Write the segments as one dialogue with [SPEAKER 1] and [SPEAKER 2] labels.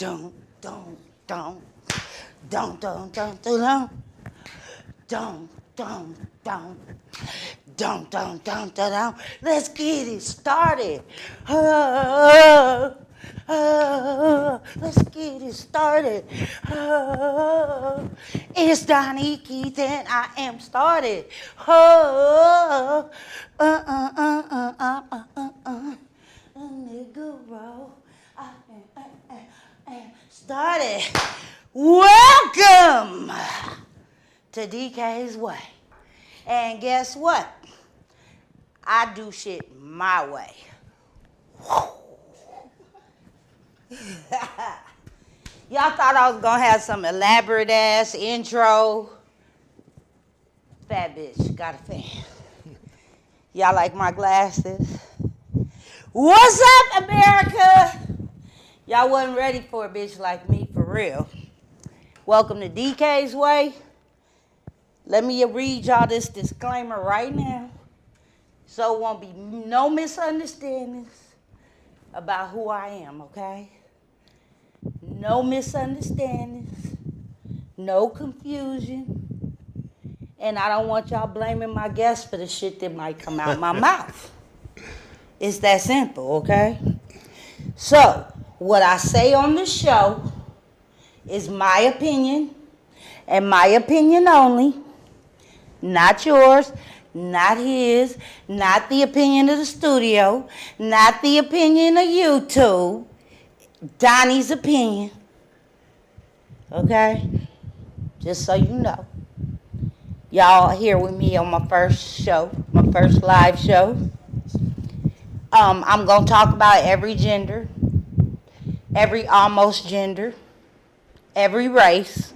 [SPEAKER 1] Dun, dun, dun. Dun, dun, dun, dun, dun. Dun, dun, dun. Dun, dun, dun, dun, dun. Let's get it started. Let's get it started. It's Donnie Keith and I am started. Nigga roll. I am started. Welcome to DK's Way. And guess what? I do shit my way. Y'all thought I was gonna have some elaborate ass intro. Fat bitch, got a fan. Y'all like my glasses? What's up, America? Y'all wasn't ready for a bitch like me, for real. Welcome to DK's Way. Let me read y'all this disclaimer right now, so it won't be no misunderstandings about who I am, okay? No misunderstandings, no confusion, and I don't want y'all blaming my guests for the shit that might come out my mouth. It's that simple, okay? So, what I say on the show is my opinion, and my opinion only. Not yours, not his, not the opinion of the studio, not the opinion of YouTube. Donnie's opinion. Okay? Just so you know. Y'all here with me on my first show, my first live show. I'm going to talk about every gender, every almost gender, every race,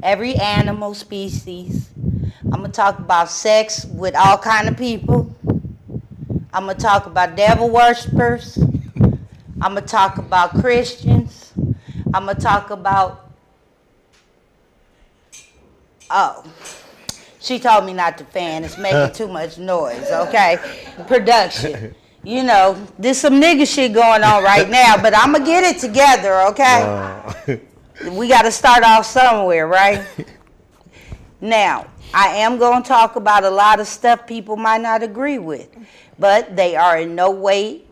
[SPEAKER 1] every animal species. I'm going to talk about sex with all kind of people. I'm going to talk about devil worshipers. I'm going to talk about Christians. I'm going to talk about... Oh, she told me not to fan. It's making too much noise, okay? Production. You know, there's some nigga shit going on right now, but I'm going to get it together, okay? We got to start off somewhere, right? Now, I am going to talk about a lot of stuff people might not agree with, but they are in no way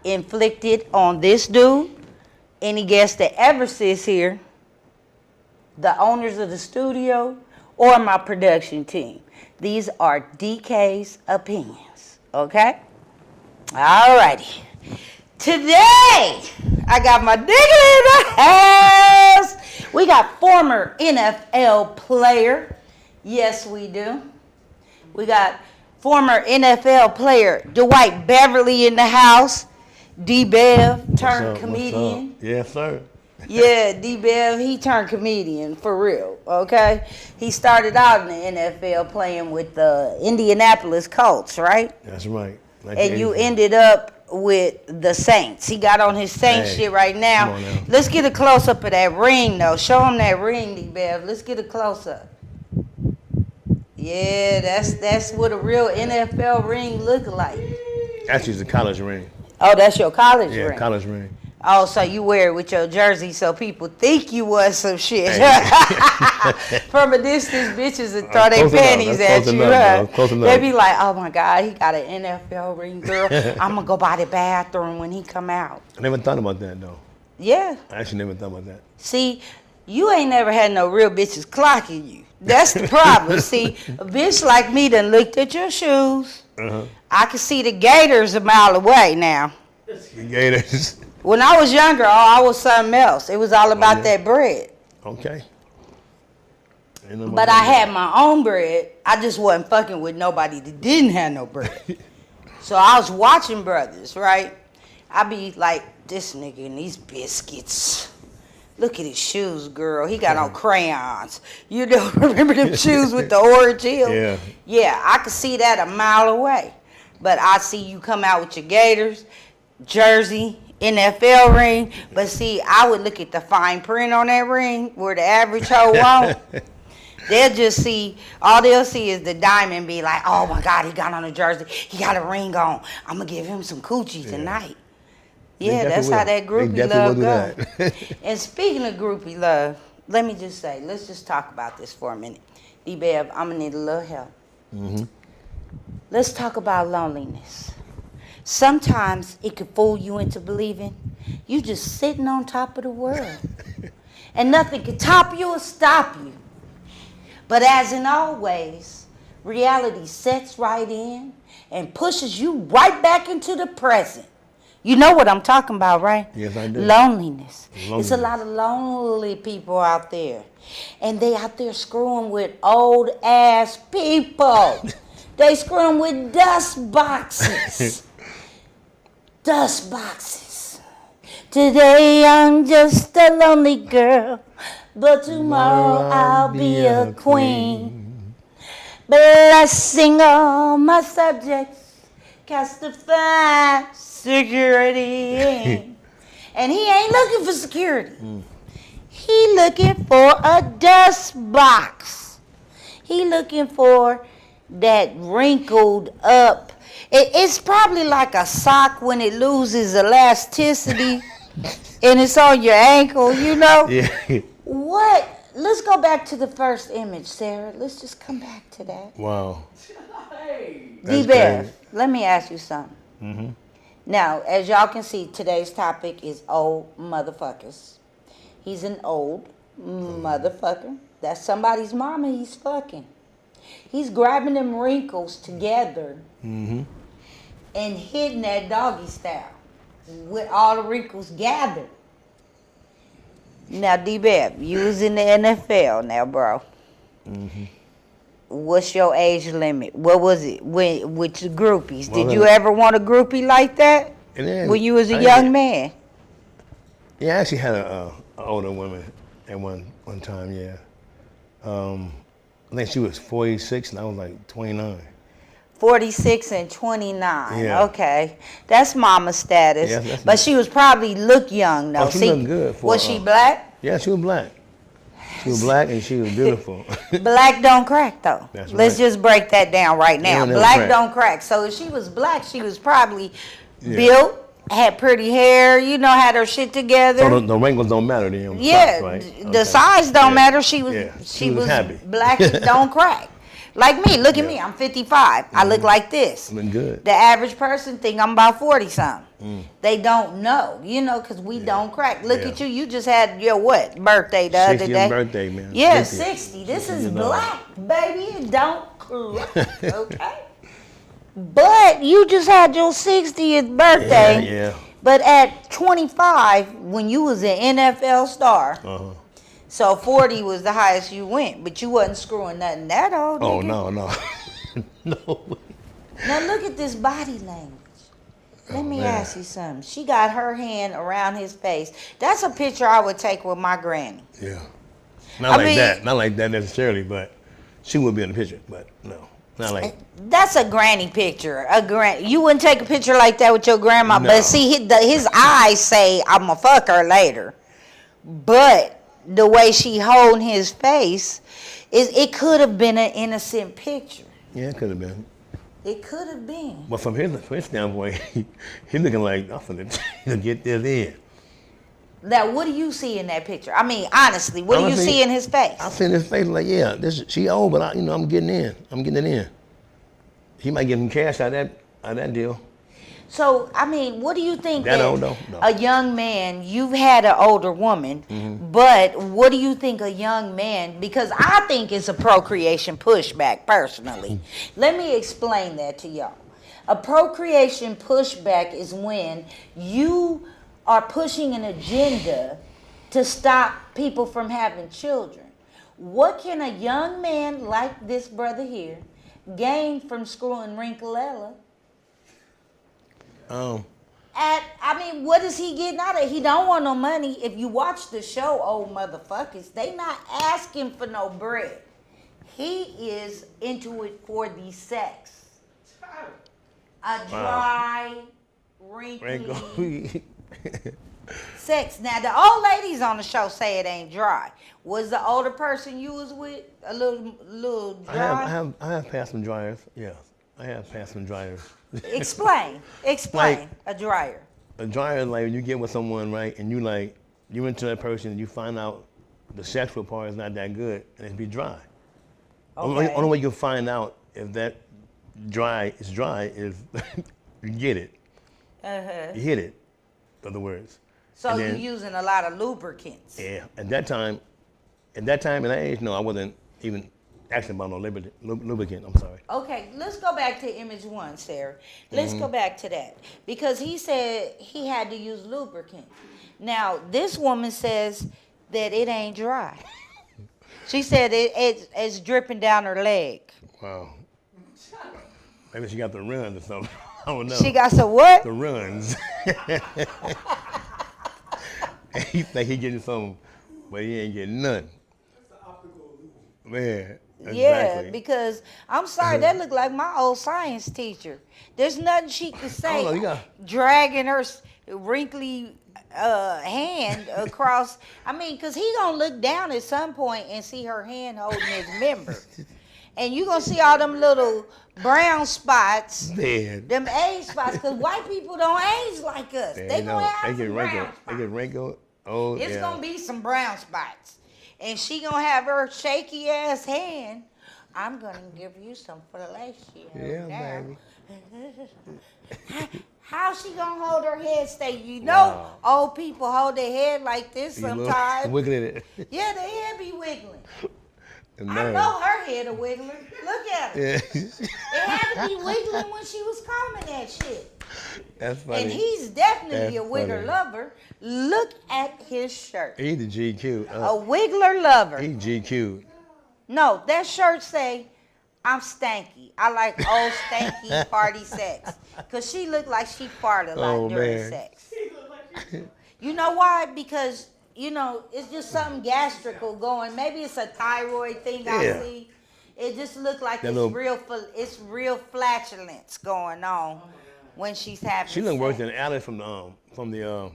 [SPEAKER 1] inflicted on this dude, any guest that ever sits here, the owners of the studio, or my production team. These are DK's opinions, okay? Alrighty. Today, I got my nigga in the house. We got former NFL player. Yes, we do. We got former NFL player Dwight Beverly in the house. D-Bev turned comedian.
[SPEAKER 2] Yes, sir.
[SPEAKER 1] Yeah, D-Bev, he turned comedian, for real, okay? He started out in the NFL playing with the Indianapolis Colts, right?
[SPEAKER 2] That's right.
[SPEAKER 1] And you ended up with the Saints. He got on his Saints shit right now. Let's get a close-up of that ring, though. Show him that ring, D-Bev. Let's get a close-up. Yeah, that's what a real NFL ring look like.
[SPEAKER 2] Actually, it's a college ring.
[SPEAKER 1] Oh, that's your college ring?
[SPEAKER 2] Yeah, college ring.
[SPEAKER 1] Oh, so you wear it with your jersey so people think you was some shit.
[SPEAKER 2] Hey.
[SPEAKER 1] From a distance, bitches would throw their panties at you. Huh? They be like, oh my God, he got an NFL ring, girl. I'm going to go by the bathroom when he come out.
[SPEAKER 2] I never thought about that, though.
[SPEAKER 1] Yeah.
[SPEAKER 2] I actually never thought about that.
[SPEAKER 1] See, you ain't never had no real bitches clocking you. That's the problem. See, a bitch like me done looked at your shoes. I can see the gators a mile away now.
[SPEAKER 2] The gators.
[SPEAKER 1] When I was younger, I was something else. It was all about that bread.
[SPEAKER 2] Okay.
[SPEAKER 1] But I had my own bread. I just wasn't fucking with nobody that didn't have no bread. So I was watching brothers, right? I be like, this nigga and these biscuits. Look at his shoes, girl. He got on crayons. You know, remember them shoes with the orange heel?
[SPEAKER 2] Yeah.
[SPEAKER 1] Yeah, I could see that a mile away. But I see you come out with your gators, jersey, NFL ring. But see, I would look at the fine print on that ring where the average hoe won't. They'll just see, all they'll see is the diamond, be like, oh my God, he got on a jersey. He got a ring on. I'm going to give him some coochie tonight. Yeah, that's
[SPEAKER 2] will.
[SPEAKER 1] how that
[SPEAKER 2] They
[SPEAKER 1] groupie
[SPEAKER 2] definitely
[SPEAKER 1] love
[SPEAKER 2] will do
[SPEAKER 1] goes.
[SPEAKER 2] that.
[SPEAKER 1] And speaking of groupie love, let me just say, let's just talk about this for a minute. D-Bev, I'm going to need a little help.
[SPEAKER 2] Mm-hmm.
[SPEAKER 1] Let's talk about loneliness. Sometimes it could fool you into believing you just sitting on top of the world. And nothing can top you or stop you. But as in always, reality sets right in and pushes you right back into the present. You know what I'm talking about, right?
[SPEAKER 2] Yes, I do.
[SPEAKER 1] Loneliness.
[SPEAKER 2] Loneliness.
[SPEAKER 1] It's a lot of lonely people out there. And they out there screwing with old ass people. They screwing with dust boxes. Dust boxes. Today I'm just a lonely girl, but tomorrow I'll be a queen. Blessing all my subjects, cast to find security in. And he ain't looking for security. He looking for a dust box. He looking for that wrinkled up. It's probably like a sock when it loses elasticity and it's on your ankle, you know?
[SPEAKER 2] Yeah.
[SPEAKER 1] What? Let's go back to the first image, Sarah. Let's just come back to that.
[SPEAKER 2] Wow.
[SPEAKER 1] D-Bev, let me ask you something.
[SPEAKER 2] Mm-hmm.
[SPEAKER 1] Now, as y'all can see, today's topic is old motherfuckers. He's an old motherfucker. That's somebody's mama he's fucking. He's grabbing them wrinkles together and hitting that doggy style with all the wrinkles gathered. Now, D-Bev, you was in the NFL now, bro. What's your age limit? What was it with the groupies?
[SPEAKER 2] Well,
[SPEAKER 1] Did you ever want a groupie like that when you was a young man?
[SPEAKER 2] Yeah, I actually had a older woman at one time, yeah. I think she was 46 and I was like 29.
[SPEAKER 1] 46 and 29.
[SPEAKER 2] Yeah.
[SPEAKER 1] Okay. That's mama status.
[SPEAKER 2] Yeah, that's
[SPEAKER 1] but she was probably look young though.
[SPEAKER 2] Oh, she looked good.
[SPEAKER 1] Was she black?
[SPEAKER 2] Yeah, she was black. She was black and she was beautiful.
[SPEAKER 1] Black don't crack though.
[SPEAKER 2] That's
[SPEAKER 1] Let's
[SPEAKER 2] right.
[SPEAKER 1] just break that down right now.
[SPEAKER 2] Yeah,
[SPEAKER 1] Black
[SPEAKER 2] crack.
[SPEAKER 1] don't crack. So if she was black, she was probably built, had pretty hair, you know, had her shit together.
[SPEAKER 2] So the wrinkles don't matter then.
[SPEAKER 1] Yeah,
[SPEAKER 2] Right?
[SPEAKER 1] the size don't matter. She was
[SPEAKER 2] She was happy.
[SPEAKER 1] Black don't crack. Like me, look at me. I'm 55. I look like this.
[SPEAKER 2] Look good.
[SPEAKER 1] The average person think I'm about 40 something. They don't know, you know, because we don't crack. Look at you. You just had your what birthday the other day?
[SPEAKER 2] 60th birthday, man.
[SPEAKER 1] Yeah,
[SPEAKER 2] 60.
[SPEAKER 1] 60. This is black, baby. It don't crack. Okay. But you just had your 60th birthday.
[SPEAKER 2] Yeah.
[SPEAKER 1] But at 25, when you was an NFL star, so 40 was the highest you went, but you wasn't screwing nothing that old.
[SPEAKER 2] Oh,
[SPEAKER 1] nigga.
[SPEAKER 2] no. No.
[SPEAKER 1] Now look at this body language. Let me ask you something. She got her hand around his face. That's a picture I would take with my granny.
[SPEAKER 2] Yeah. Not like that necessarily, but she would be in the picture, but no. Not like
[SPEAKER 1] That's a granny picture. You wouldn't take a picture like that with your grandma,
[SPEAKER 2] No.
[SPEAKER 1] but see, his eyes say, I'm going to fuck her later. But the way she holding his face, it could have been an innocent picture.
[SPEAKER 2] Yeah, it could have been.
[SPEAKER 1] It could have been.
[SPEAKER 2] But from his standpoint, he's looking like nothing to get this in.
[SPEAKER 1] Now, what do you see in that picture? I mean, honestly, what do you see in his face?
[SPEAKER 2] I see in his face like, yeah, she old, but I'm getting in. I'm getting it in. He might get some cash out of that deal.
[SPEAKER 1] So, I mean, what do you think
[SPEAKER 2] That old though? No.
[SPEAKER 1] a young man, you've had an older woman, but what do you think a young man, because I think it's a procreation pushback personally. Let me explain that to y'all. A procreation pushback is when you are pushing an agenda to stop people from having children. What can a young man like this brother here gain from screwing Wrinkled? I mean, what is he getting out of it? He don't want no money. If you watch the show, old motherfuckers, they not asking for no bread. He is into it for the sex. A dry, wrinkly sex. Now, the old ladies on the show say it ain't dry. Was the older person you was with a little dry?
[SPEAKER 2] I have passed some dryers. Yeah, I have passed some dryers.
[SPEAKER 1] Explain. A dryer.
[SPEAKER 2] a dryer is like when you get with someone, right, and you into that person and you find out the sexual part is not that good and it be dry.
[SPEAKER 1] Okay.
[SPEAKER 2] Only way you can find out if that dry is you get it. You hit it, in other words.
[SPEAKER 1] So
[SPEAKER 2] And
[SPEAKER 1] you're
[SPEAKER 2] then-
[SPEAKER 1] using a lot of lubricants.
[SPEAKER 2] Yeah, at that time, and that age, no, I wasn't even asking about no lubricant, I'm sorry.
[SPEAKER 1] Okay, let's go back to image 1, Sarah. Let's go back to that. Because he said he had to use lubricant. Now, this woman says that it ain't dry. She said it's dripping down her leg.
[SPEAKER 2] Wow. Maybe she got the runs or something. I don't know.
[SPEAKER 1] She got some what?
[SPEAKER 2] The runs. He think he getting something, but he ain't getting none. Man, exactly.
[SPEAKER 1] Yeah, because I'm sorry, that looked like my old science teacher. There's nothing she could say.
[SPEAKER 2] know, you got-
[SPEAKER 1] Dragging her wrinkly hand across. I mean, because he gonna look down at some point and see her hand holding his member. And you gonna see all them little brown spots,
[SPEAKER 2] Man.
[SPEAKER 1] them age spots, because white people don't age like us.
[SPEAKER 2] Yeah,
[SPEAKER 1] They
[SPEAKER 2] you know,
[SPEAKER 1] gonna have
[SPEAKER 2] they get
[SPEAKER 1] some
[SPEAKER 2] wrinkled.
[SPEAKER 1] brown spots.
[SPEAKER 2] They get wrinkled. Oh,
[SPEAKER 1] It's
[SPEAKER 2] yeah.
[SPEAKER 1] gonna be some brown spots. And she gonna have her shaky ass hand. I'm gonna give you some fellatio
[SPEAKER 2] Yeah,
[SPEAKER 1] now.
[SPEAKER 2] baby.
[SPEAKER 1] How she gonna hold her head straight? You know,
[SPEAKER 2] Wow.
[SPEAKER 1] old people hold their head like this
[SPEAKER 2] You know,
[SPEAKER 1] sometimes.
[SPEAKER 2] wiggling it.
[SPEAKER 1] Yeah, their head be wiggling. I
[SPEAKER 2] Man.
[SPEAKER 1] know her head a wiggling. Look at her.
[SPEAKER 2] Yeah.
[SPEAKER 1] It had to be wiggling when she was combing that shit.
[SPEAKER 2] That's funny.
[SPEAKER 1] And he's definitely
[SPEAKER 2] That's
[SPEAKER 1] a wigger
[SPEAKER 2] funny.
[SPEAKER 1] lover. Look at his shirt.
[SPEAKER 2] He's the GQ.
[SPEAKER 1] A wiggler lover.
[SPEAKER 2] He GQ.
[SPEAKER 1] No, that shirt say, I'm stanky. I like old stanky party sex. Because she looked like she farted a lot
[SPEAKER 2] Oh,
[SPEAKER 1] during
[SPEAKER 2] man.
[SPEAKER 1] sex. You know why? Because, you know, it's just something gastrical going. Maybe it's a thyroid thing I
[SPEAKER 2] Yeah.
[SPEAKER 1] see. It just looked like
[SPEAKER 2] That
[SPEAKER 1] it's
[SPEAKER 2] little-
[SPEAKER 1] real flatulence going on when she's having
[SPEAKER 2] She looked worse
[SPEAKER 1] sex.
[SPEAKER 2] than Alice from the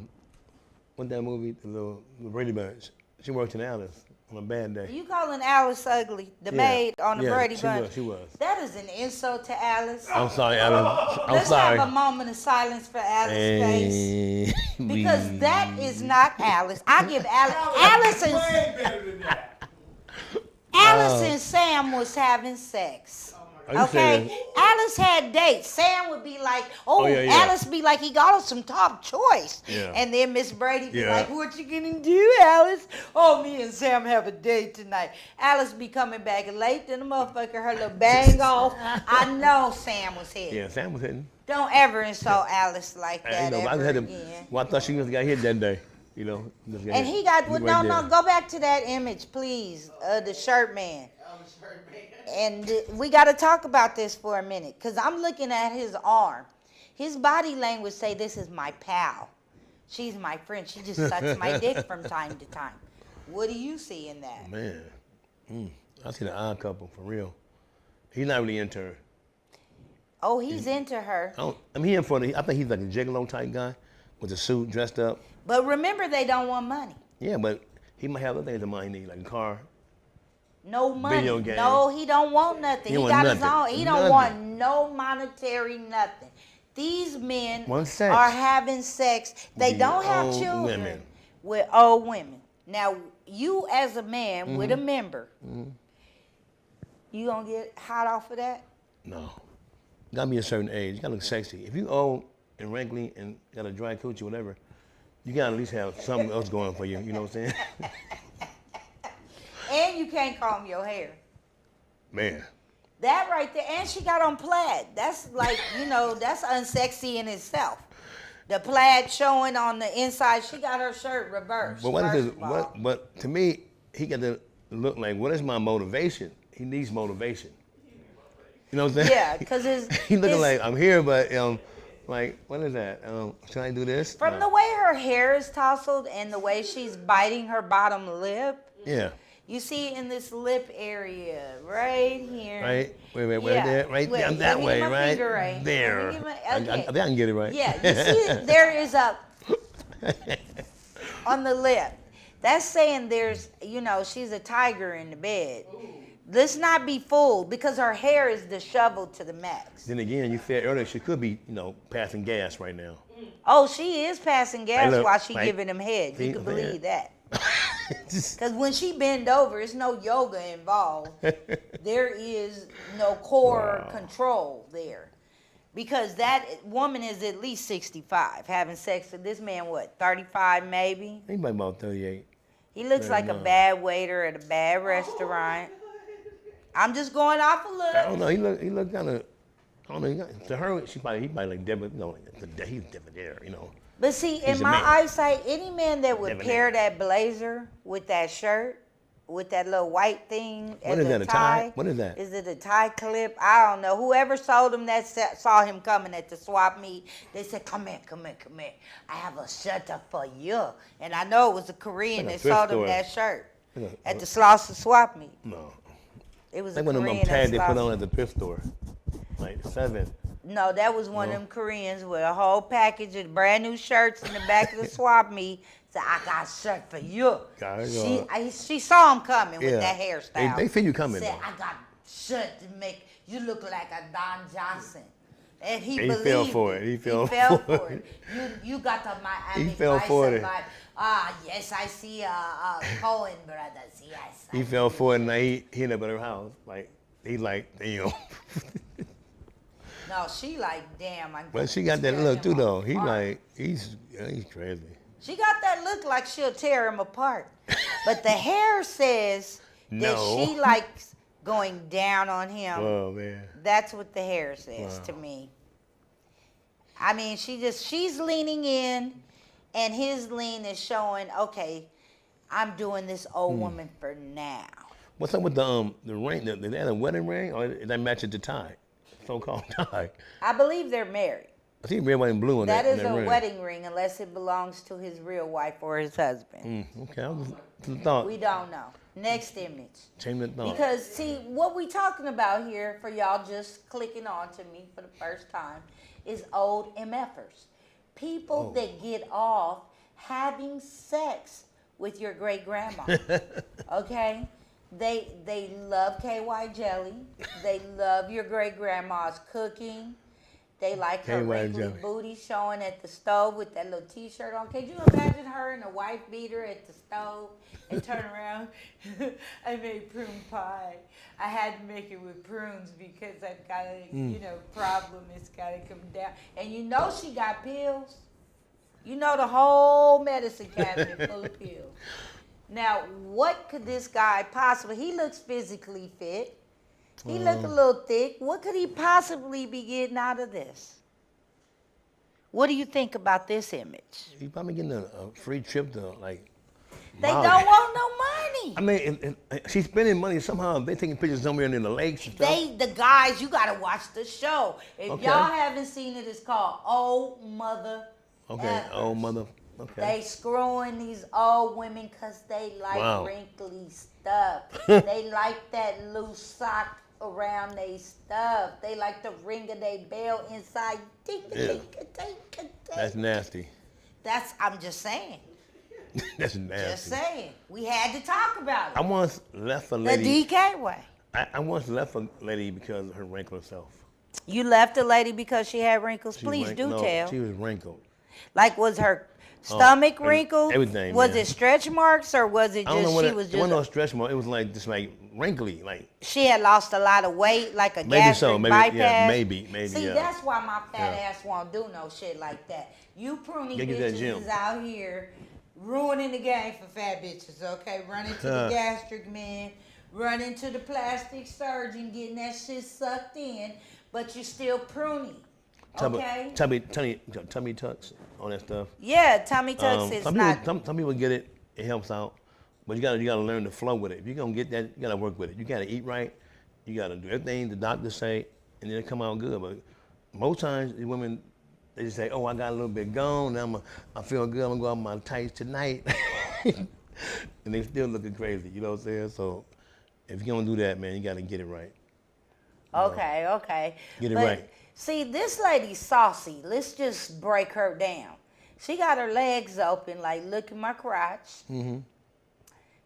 [SPEAKER 2] what that movie, the Brady Bunch. She worked in Alice on a bad day.
[SPEAKER 1] You calling Alice ugly, the
[SPEAKER 2] Yeah.
[SPEAKER 1] maid on the
[SPEAKER 2] Yeah,
[SPEAKER 1] Brady
[SPEAKER 2] she
[SPEAKER 1] Bunch?
[SPEAKER 2] was, she was.
[SPEAKER 1] That is an insult to Alice.
[SPEAKER 2] I'm sorry, Alice. I'm
[SPEAKER 1] Let's
[SPEAKER 2] sorry.
[SPEAKER 1] have a moment of silence for Alice's face.
[SPEAKER 2] Eh,
[SPEAKER 1] Because that is not Alice. I give Alice and Sam was having sex.
[SPEAKER 2] Are you
[SPEAKER 1] Okay,
[SPEAKER 2] serious?
[SPEAKER 1] Alice had dates. Sam would be like, "Oh,
[SPEAKER 2] yeah, yeah.
[SPEAKER 1] Alice be like, he got us some top choice."
[SPEAKER 2] Yeah.
[SPEAKER 1] And then Miss Brady be
[SPEAKER 2] Yeah.
[SPEAKER 1] like, "What you gonna do, Alice?" "Oh, me and Sam have a date tonight." Alice be coming back late than the motherfucker, her little bang off. I know Sam was here.
[SPEAKER 2] Yeah, Sam was hitting.
[SPEAKER 1] Don't ever insult Alice like that
[SPEAKER 2] I
[SPEAKER 1] ever
[SPEAKER 2] had to.
[SPEAKER 1] again.
[SPEAKER 2] Well, I thought she just got hit that day. You know. Just got
[SPEAKER 1] And
[SPEAKER 2] hit.
[SPEAKER 1] he got,
[SPEAKER 2] Right
[SPEAKER 1] no,
[SPEAKER 2] there.
[SPEAKER 1] go back to that image, please, the shirt man. And we got to talk about this for a minute, because I'm looking at his arm. His body language say, "This is my pal. She's my friend. She just sucks my dick from time to time." What do you see in that?
[SPEAKER 2] Man, I see the odd couple for real. He's not really into her.
[SPEAKER 1] Oh, he's into her.
[SPEAKER 2] I think he's like a gigolo type guy with a suit, dressed up.
[SPEAKER 1] But remember, they don't want money.
[SPEAKER 2] Yeah, but he might have other things in mind he need, like a car.
[SPEAKER 1] No money.
[SPEAKER 2] Video game.
[SPEAKER 1] No, he don't want nothing.
[SPEAKER 2] He
[SPEAKER 1] He
[SPEAKER 2] want
[SPEAKER 1] got his
[SPEAKER 2] nothing.
[SPEAKER 1] own. He don't
[SPEAKER 2] Nothing.
[SPEAKER 1] want no monetary nothing. These men
[SPEAKER 2] Want sex.
[SPEAKER 1] are having sex. They
[SPEAKER 2] With
[SPEAKER 1] don't have
[SPEAKER 2] old
[SPEAKER 1] children
[SPEAKER 2] women.
[SPEAKER 1] with old women. Now, you as a man with a
[SPEAKER 2] Mm-hmm.
[SPEAKER 1] member, you gonna get hot off of that?
[SPEAKER 2] No. Gotta be a certain age. You gotta look sexy. If you old and wrinkly and got a dry coochie, whatever, you gotta at least have something else going for you. You know what I'm saying?
[SPEAKER 1] And you can't comb your hair.
[SPEAKER 2] Man.
[SPEAKER 1] That right there, and she got on plaid. That's like, you know, that's unsexy in itself. The plaid showing on the inside. She got her shirt reversed.
[SPEAKER 2] But what is
[SPEAKER 1] first
[SPEAKER 2] his,
[SPEAKER 1] of all.
[SPEAKER 2] but to me, he got to look like, what is my motivation? He needs motivation. You know what I'm saying?
[SPEAKER 1] Yeah, because
[SPEAKER 2] he looking like, I'm here, but like, what is that? Should I do this?
[SPEAKER 1] from the way her hair is tousled and the way she's biting her bottom lip,
[SPEAKER 2] Yeah.
[SPEAKER 1] you see in this lip area right here.
[SPEAKER 2] Right? Wait,
[SPEAKER 1] Yeah.
[SPEAKER 2] there, right
[SPEAKER 1] Wait,
[SPEAKER 2] there,
[SPEAKER 1] let
[SPEAKER 2] that
[SPEAKER 1] me
[SPEAKER 2] way,
[SPEAKER 1] get my
[SPEAKER 2] right?
[SPEAKER 1] finger right.
[SPEAKER 2] There.
[SPEAKER 1] Let me get my-
[SPEAKER 2] I
[SPEAKER 1] okay.
[SPEAKER 2] think I can get it right.
[SPEAKER 1] Yeah, you see there is a on the lip. That's saying there's, you know, she's a tiger in the bed. Let's not be fooled, because her hair is disheveled to the max.
[SPEAKER 2] Then again, you said earlier she could be, passing gas right now.
[SPEAKER 1] Oh, she is passing gas
[SPEAKER 2] look,
[SPEAKER 1] while she
[SPEAKER 2] like,
[SPEAKER 1] giving him head. You
[SPEAKER 2] see,
[SPEAKER 1] can
[SPEAKER 2] yeah.
[SPEAKER 1] believe that. Because when she bend over, it's no yoga involved. There is no core control there. Because that woman is at least 65, having sex with this man, what, 35 maybe?
[SPEAKER 2] He might about 38.
[SPEAKER 1] He looks like a bad waiter at a bad restaurant. I'm just going off a look.
[SPEAKER 2] I don't know. He look kind of. I don't know. To her, he probably like Deborah. You know, he's debonair. You know.
[SPEAKER 1] But see, in my eyesight, any man that would pair that blazer with that shirt, with that little white thing
[SPEAKER 2] What
[SPEAKER 1] as
[SPEAKER 2] is that?
[SPEAKER 1] a
[SPEAKER 2] A
[SPEAKER 1] tie.
[SPEAKER 2] tie? What is that?
[SPEAKER 1] Is it a tie clip? I don't know. Whoever sold him that saw him coming at the swap meet. They said, "Come here, come here, come here. I have a shirt for you." And I know it was a Korean that sold him that shirt at the Slauson swap meet.
[SPEAKER 2] No.
[SPEAKER 1] It was
[SPEAKER 2] like
[SPEAKER 1] a
[SPEAKER 2] one of them
[SPEAKER 1] Korean
[SPEAKER 2] tags
[SPEAKER 1] that
[SPEAKER 2] they put on at the thrift store, like 7.
[SPEAKER 1] No, that was one of them Koreans with a whole package of brand new shirts in the back of the swap meet. Said, "I got a shirt for you." She saw him coming with that hairstyle.
[SPEAKER 2] They see you coming.
[SPEAKER 1] Said, "I got a shirt to make you look like a Don Johnson." And he
[SPEAKER 2] fell for it. He fell for it.
[SPEAKER 1] You got the Miami
[SPEAKER 2] He fell for it.
[SPEAKER 1] Yes, I see Cohen brothers. Yes.
[SPEAKER 2] He fell for it, and he ended up at her house. Like he like, damn.
[SPEAKER 1] No, she like, damn.
[SPEAKER 2] But she got that look too, though. He like, he's crazy.
[SPEAKER 1] She got that look like she'll tear him apart. But the hair says that she likes going down on him.
[SPEAKER 2] Oh, man.
[SPEAKER 1] That's what the hair says to me. I mean, she's leaning in, and his lean is showing, okay, I'm doing this old woman for now.
[SPEAKER 2] What's up with the ring? Is that a wedding ring, or did that match the tie? So-called tie.
[SPEAKER 1] I believe they're married.
[SPEAKER 2] I see red, white, and blue on that.
[SPEAKER 1] That is a
[SPEAKER 2] ring.
[SPEAKER 1] wedding ring, unless it belongs to his real wife or his husband.
[SPEAKER 2] Okay, I was thought.
[SPEAKER 1] We don't know. Next image.
[SPEAKER 2] Change the thought.
[SPEAKER 1] Because, see, what we talking about here, for y'all just clicking on to me for the first time, is old MFERS. People that get off having sex with your great-grandma, okay? They love KY jelly. They love your great-grandma's cooking. They like her wrinkly booty showing at the stove with that little T-shirt on. Can you imagine her in a wife beater at the stove and turn around? I made prune pie. I had to make it with prunes because I've got a problem. It's got to come down. And you know she got pills. You know the whole medicine cabinet full of pills. Now, what could this guy possibly? He looks physically fit. He look a little thick. What could he possibly be getting out of this? What do you think about this image?
[SPEAKER 2] He's probably getting a free trip to, like,
[SPEAKER 1] They don't want no money.
[SPEAKER 2] I mean, she's spending money somehow. They're taking pictures somewhere in the lakes and stuff.
[SPEAKER 1] The guys, you got to watch the show. If y'all haven't seen it, it's called Old Mother Effers.
[SPEAKER 2] Old Mother. Okay.
[SPEAKER 1] They screwing these old women because they like wrinkly stuff. They like that loose sock around their stuff. They like the ring of their bell inside.
[SPEAKER 2] That's nasty.
[SPEAKER 1] I'm just saying.
[SPEAKER 2] That's nasty.
[SPEAKER 1] Just saying. We had to talk about it.
[SPEAKER 2] I once left a lady.
[SPEAKER 1] The DK way.
[SPEAKER 2] I once left a lady because of her wrinkled self.
[SPEAKER 1] You left a lady because she had wrinkles? Please do tell.
[SPEAKER 2] She was wrinkled.
[SPEAKER 1] Like, was her stomach wrinkled?
[SPEAKER 2] Everything.
[SPEAKER 1] Was it stretch marks, or was it just
[SPEAKER 2] she was just? It wasn't no stretch mark. It was like just like wrinkly, like.
[SPEAKER 1] She had lost a lot of weight, like a
[SPEAKER 2] maybe
[SPEAKER 1] gastric
[SPEAKER 2] so. Maybe
[SPEAKER 1] bypass.
[SPEAKER 2] yeah. Maybe.
[SPEAKER 1] See, that's why my fat ass won't do no shit like that. You pruny bitches is out here ruining the game for fat bitches. Okay, running to the gastric man, running to the plastic surgeon, getting that shit sucked in, but you still pruny. Okay.
[SPEAKER 2] Tummy tucks, all that stuff.
[SPEAKER 1] Yeah, tummy tucks is not.
[SPEAKER 2] Some people get it. It helps out, but you gotta learn to flow with it. If you're gonna get that, you gotta work with it. You gotta eat right. You gotta do everything the doctors say, and then it come out good. But most times, the women, they just say, "Oh, I got a little bit gone. I feel good. I'm gonna go out my tights tonight," and they still looking crazy. You know what I'm saying? So if you're gonna do that, man, you gotta get it right.
[SPEAKER 1] Okay.
[SPEAKER 2] Get it right.
[SPEAKER 1] See, this lady's saucy. Let's just break her down. She got her legs open, like, look at my crotch. Mm-hmm.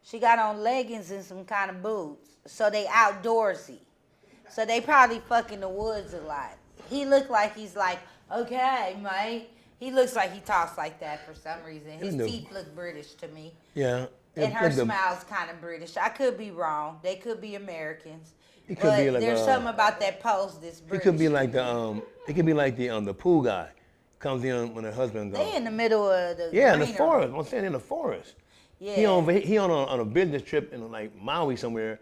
[SPEAKER 1] She got on leggings and some kind of boots. So they outdoorsy. So they probably fuck in the woods a lot. He looked like he's like, okay, mate. He looks like he talks like that for some reason. His
[SPEAKER 2] No.
[SPEAKER 1] teeth look British to me.
[SPEAKER 2] Yeah.
[SPEAKER 1] And her
[SPEAKER 2] Like the-
[SPEAKER 1] smile's kind of British. I could be wrong. They could be Americans.
[SPEAKER 2] He could
[SPEAKER 1] But
[SPEAKER 2] be like
[SPEAKER 1] there's something about that pose that's
[SPEAKER 2] He
[SPEAKER 1] British.
[SPEAKER 2] could be like the pool guy. Comes in when her husband goes.
[SPEAKER 1] They in the middle of the
[SPEAKER 2] Yeah, in the
[SPEAKER 1] greenery.
[SPEAKER 2] forest. I'm saying in the forest.
[SPEAKER 1] Yeah.
[SPEAKER 2] He on a business trip in like Maui somewhere,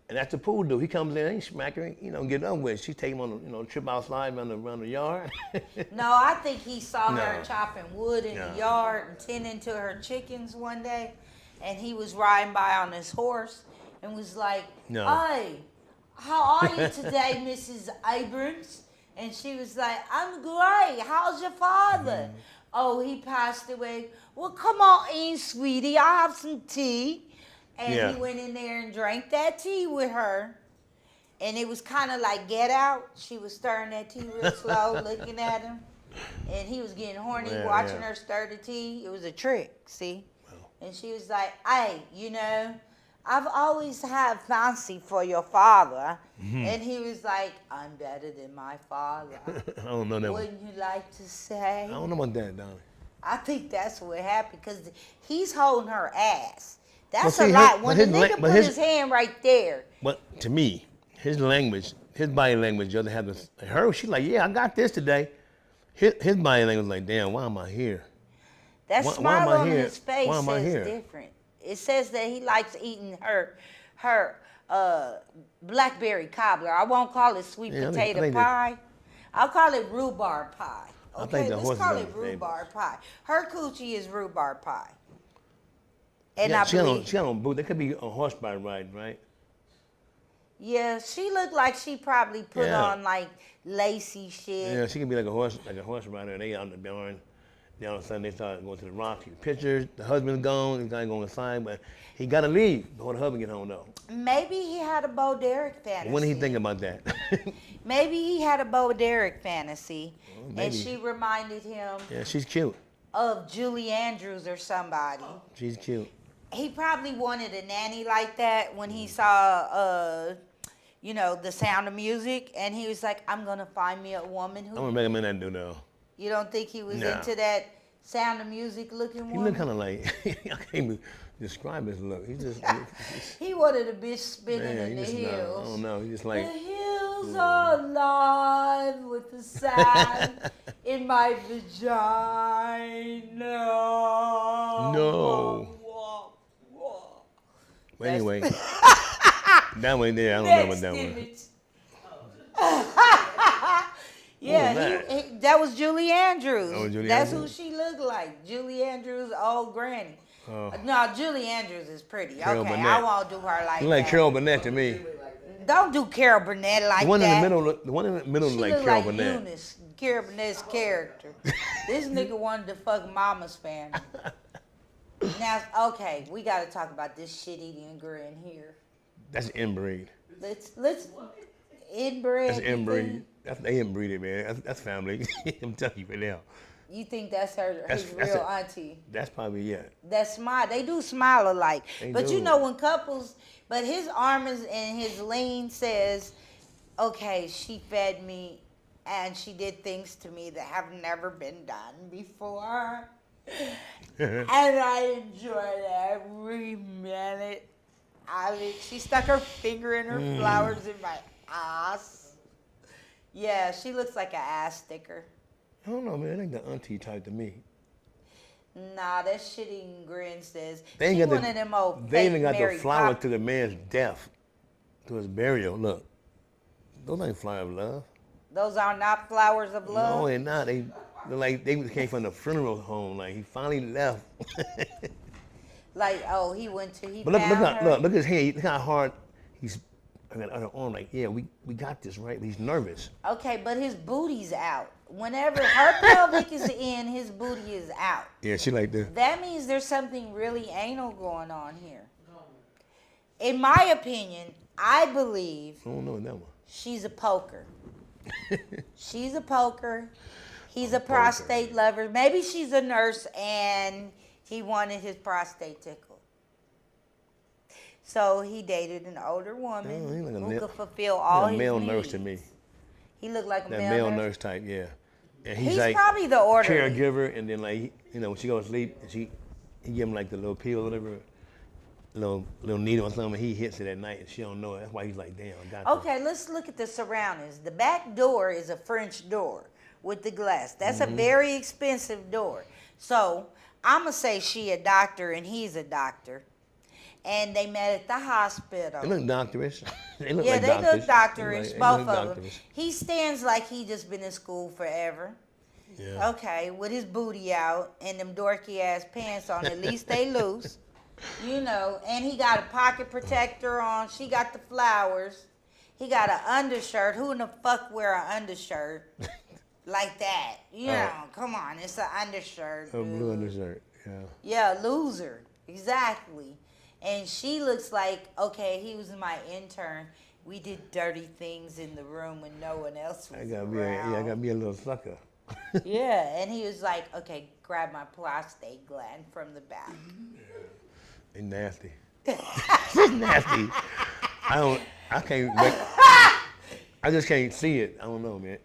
[SPEAKER 2] and that's the pool dude. He comes in, he smack her, get done with. She take him on a trip outside around the yard.
[SPEAKER 1] No, I think he saw her
[SPEAKER 2] No.
[SPEAKER 1] chopping wood in
[SPEAKER 2] No.
[SPEAKER 1] the yard and tending to her chickens one day, and he was riding by on his horse and was like,
[SPEAKER 2] No.
[SPEAKER 1] "Hey, how are you today, Mrs. Abrams?" And she was like, "I'm great. How's your father?"
[SPEAKER 2] Mm-hmm.
[SPEAKER 1] "Oh, he passed away." "Well, come on in, sweetie. I'll have some tea." And
[SPEAKER 2] Yeah.
[SPEAKER 1] he went in there and drank that tea with her. And it was kind of like Get Out. She was stirring that tea real slow, looking at him. And he was getting horny
[SPEAKER 2] Yeah,
[SPEAKER 1] watching
[SPEAKER 2] yeah.
[SPEAKER 1] her stir the tea. It was a trick, see? And she was like, "Hey, I've always had fancy for your father."
[SPEAKER 2] Mm-hmm.
[SPEAKER 1] And he was like, "I'm better than my father."
[SPEAKER 2] I don't know that one.
[SPEAKER 1] Wouldn't you like to say?
[SPEAKER 2] I don't know about that, Donnie.
[SPEAKER 1] I think that's what happened because he's holding her ass. That's
[SPEAKER 2] see,
[SPEAKER 1] a lot.
[SPEAKER 2] but
[SPEAKER 1] When the
[SPEAKER 2] his
[SPEAKER 1] nigga
[SPEAKER 2] but
[SPEAKER 1] put
[SPEAKER 2] his-
[SPEAKER 1] his hand right there,
[SPEAKER 2] But to me, his language, his body language, the other half, her, she's like, yeah, I got this today. His body language was like, damn, why am I here?
[SPEAKER 1] that
[SPEAKER 2] Why am
[SPEAKER 1] smile
[SPEAKER 2] I
[SPEAKER 1] on
[SPEAKER 2] here?
[SPEAKER 1] his face
[SPEAKER 2] Why am I
[SPEAKER 1] says
[SPEAKER 2] here?
[SPEAKER 1] different. It says that he likes eating her blackberry cobbler. I won't call it sweet
[SPEAKER 2] Yeah, I
[SPEAKER 1] potato
[SPEAKER 2] think that-
[SPEAKER 1] pie. I'll call it rhubarb pie.
[SPEAKER 2] I
[SPEAKER 1] Okay,
[SPEAKER 2] think the
[SPEAKER 1] let's
[SPEAKER 2] horse is
[SPEAKER 1] call
[SPEAKER 2] on
[SPEAKER 1] it
[SPEAKER 2] the table.
[SPEAKER 1] rhubarb pie. Her coochie is rhubarb pie. And
[SPEAKER 2] Yeah,
[SPEAKER 1] I
[SPEAKER 2] she got
[SPEAKER 1] believe,
[SPEAKER 2] on boot. They could be on horseback riding, right?
[SPEAKER 1] yeah, she looked like she probably put
[SPEAKER 2] Yeah.
[SPEAKER 1] on like lacy shit.
[SPEAKER 2] Yeah, she could be like a horse rider. They out in the barn. Then all of a sudden they start going to the rock, taking pictures. The husband's gone. He's got to go inside, but he got to leave before the husband get home though.
[SPEAKER 1] Maybe he had a Bo Derek fantasy.
[SPEAKER 2] When did he think about that?
[SPEAKER 1] Maybe he had a Bo Derek fantasy, and
[SPEAKER 2] maybe.
[SPEAKER 1] she reminded him
[SPEAKER 2] Yeah, she's cute.
[SPEAKER 1] of Julie Andrews or somebody.
[SPEAKER 2] She's cute.
[SPEAKER 1] He probably wanted a nanny like that when he saw, The Sound of Music, and he was like, "I'm gonna find me a woman
[SPEAKER 2] I'm
[SPEAKER 1] who."
[SPEAKER 2] gonna recommend that dude though.
[SPEAKER 1] You don't think he was
[SPEAKER 2] Nah.
[SPEAKER 1] into that Sound of Music looking
[SPEAKER 2] He
[SPEAKER 1] woman?
[SPEAKER 2] look kind of like I can't even describe his look. He just
[SPEAKER 1] He wanted a bitch spinning
[SPEAKER 2] man.
[SPEAKER 1] in
[SPEAKER 2] He
[SPEAKER 1] the
[SPEAKER 2] just
[SPEAKER 1] hills.
[SPEAKER 2] I don't know. He just
[SPEAKER 1] The
[SPEAKER 2] like
[SPEAKER 1] hills are alive with the sand in my vagina.
[SPEAKER 2] No. But
[SPEAKER 1] That's-
[SPEAKER 2] anyway, that way there. I don't know about that one.
[SPEAKER 1] image. Yeah,
[SPEAKER 2] was
[SPEAKER 1] that was Julie Andrews.
[SPEAKER 2] Oh, Julie
[SPEAKER 1] That's
[SPEAKER 2] Andrews?
[SPEAKER 1] who she looked like. Julie Andrews, old granny.
[SPEAKER 2] Oh.
[SPEAKER 1] No, Julie Andrews is pretty.
[SPEAKER 2] Carol
[SPEAKER 1] Okay, I
[SPEAKER 2] Burnett.
[SPEAKER 1] won't do her like
[SPEAKER 2] You like
[SPEAKER 1] that.
[SPEAKER 2] Carol Burnett to me.
[SPEAKER 1] Don't do Carol Burnett like
[SPEAKER 2] The one
[SPEAKER 1] that.
[SPEAKER 2] in the middle, the one in the middle
[SPEAKER 1] She
[SPEAKER 2] like
[SPEAKER 1] look
[SPEAKER 2] Carol
[SPEAKER 1] like
[SPEAKER 2] Burnett.
[SPEAKER 1] Eunice, Carol Burnett's character. This nigga wanted to fuck Mama's family. Now, okay, we got to talk about this shit-eating grin here.
[SPEAKER 2] That's inbreed.
[SPEAKER 1] Let's inbred.
[SPEAKER 2] That's
[SPEAKER 1] you
[SPEAKER 2] inbreed.
[SPEAKER 1] think?
[SPEAKER 2] They inbreeded, man. That's family. I'm telling you right now.
[SPEAKER 1] You think that's his
[SPEAKER 2] That's
[SPEAKER 1] real
[SPEAKER 2] a-
[SPEAKER 1] auntie?
[SPEAKER 2] That's probably it.
[SPEAKER 1] That smile, they do smile alike.
[SPEAKER 2] They
[SPEAKER 1] But
[SPEAKER 2] do.
[SPEAKER 1] you know when couples, but his arm is and his lean says, okay, she fed me and she did things to me that have never been done before. And I enjoyed every minute of it. She stuck her finger in her flowers in my ass. Yeah, she looks like an ass sticker.
[SPEAKER 2] I don't know, man. I think the auntie type to me.
[SPEAKER 1] Nah, that shitting grin says
[SPEAKER 2] They ain't
[SPEAKER 1] she
[SPEAKER 2] got
[SPEAKER 1] one
[SPEAKER 2] the,
[SPEAKER 1] of them old
[SPEAKER 2] They even
[SPEAKER 1] fake
[SPEAKER 2] got
[SPEAKER 1] Mary
[SPEAKER 2] the flower
[SPEAKER 1] Pop-
[SPEAKER 2] to the man's death, to his burial. Look, those ain't flower of love.
[SPEAKER 1] Those are not flowers of love.
[SPEAKER 2] No, they're not. They're like they came from the funeral home. Like he finally left.
[SPEAKER 1] Like, oh, he went to he
[SPEAKER 2] But look,
[SPEAKER 1] found her.
[SPEAKER 2] look at his hand. Look how hard he's. I got other arm. Like, yeah, we got this right. But he's nervous.
[SPEAKER 1] Okay, but his booty's out. Whenever her pelvic is in, his booty is out.
[SPEAKER 2] Yeah, she like this.
[SPEAKER 1] That means there's something really anal going on here. In my opinion, I believe
[SPEAKER 2] I don't know that one.
[SPEAKER 1] she's a poker. She's a poker. He's a prostate lover. Maybe she's a nurse and he wanted his prostate tickled. So he dated an older woman
[SPEAKER 2] he like a
[SPEAKER 1] who
[SPEAKER 2] male-
[SPEAKER 1] could fulfill all
[SPEAKER 2] a
[SPEAKER 1] his
[SPEAKER 2] male
[SPEAKER 1] needs.
[SPEAKER 2] nurse to me.
[SPEAKER 1] He looked like a
[SPEAKER 2] That
[SPEAKER 1] male,
[SPEAKER 2] male
[SPEAKER 1] nurse.
[SPEAKER 2] nurse type, yeah. And
[SPEAKER 1] He's
[SPEAKER 2] like
[SPEAKER 1] probably the orderly.
[SPEAKER 2] caregiver, and then like when she goes to sleep, and he give him like the little pill, or whatever, little needle or something. He hits it at night, and she don't know it. That's why he's like, damn, I got
[SPEAKER 1] Okay, let's look at the surroundings. The back door is a French door with the glass. That's a very expensive door. So I'm gonna say she a doctor and he's a doctor, and they met at the hospital.
[SPEAKER 2] They look doctorish. They look
[SPEAKER 1] Yeah,
[SPEAKER 2] like
[SPEAKER 1] they
[SPEAKER 2] doctors.
[SPEAKER 1] look doctorish,
[SPEAKER 2] They
[SPEAKER 1] both
[SPEAKER 2] look
[SPEAKER 1] of them.
[SPEAKER 2] doctorish.
[SPEAKER 1] He stands like he just been in school forever.
[SPEAKER 2] Yeah.
[SPEAKER 1] Okay, with his booty out and them dorky ass pants on, at least they loose. You know, and he got a pocket protector on. She got the flowers. He got an undershirt. Who in the fuck wear an undershirt like that? You know, come on, it's an undershirt.
[SPEAKER 2] A blue undershirt. Yeah.
[SPEAKER 1] Yeah, loser. Exactly. And she looks like, okay, he was my intern. We did dirty things in the room when no one else was around.
[SPEAKER 2] I gotta be a little sucker.
[SPEAKER 1] Yeah, and he was like, okay, grab my prostate gland from the back.
[SPEAKER 2] They nasty. It's nasty. I just can't see it. I don't know, man.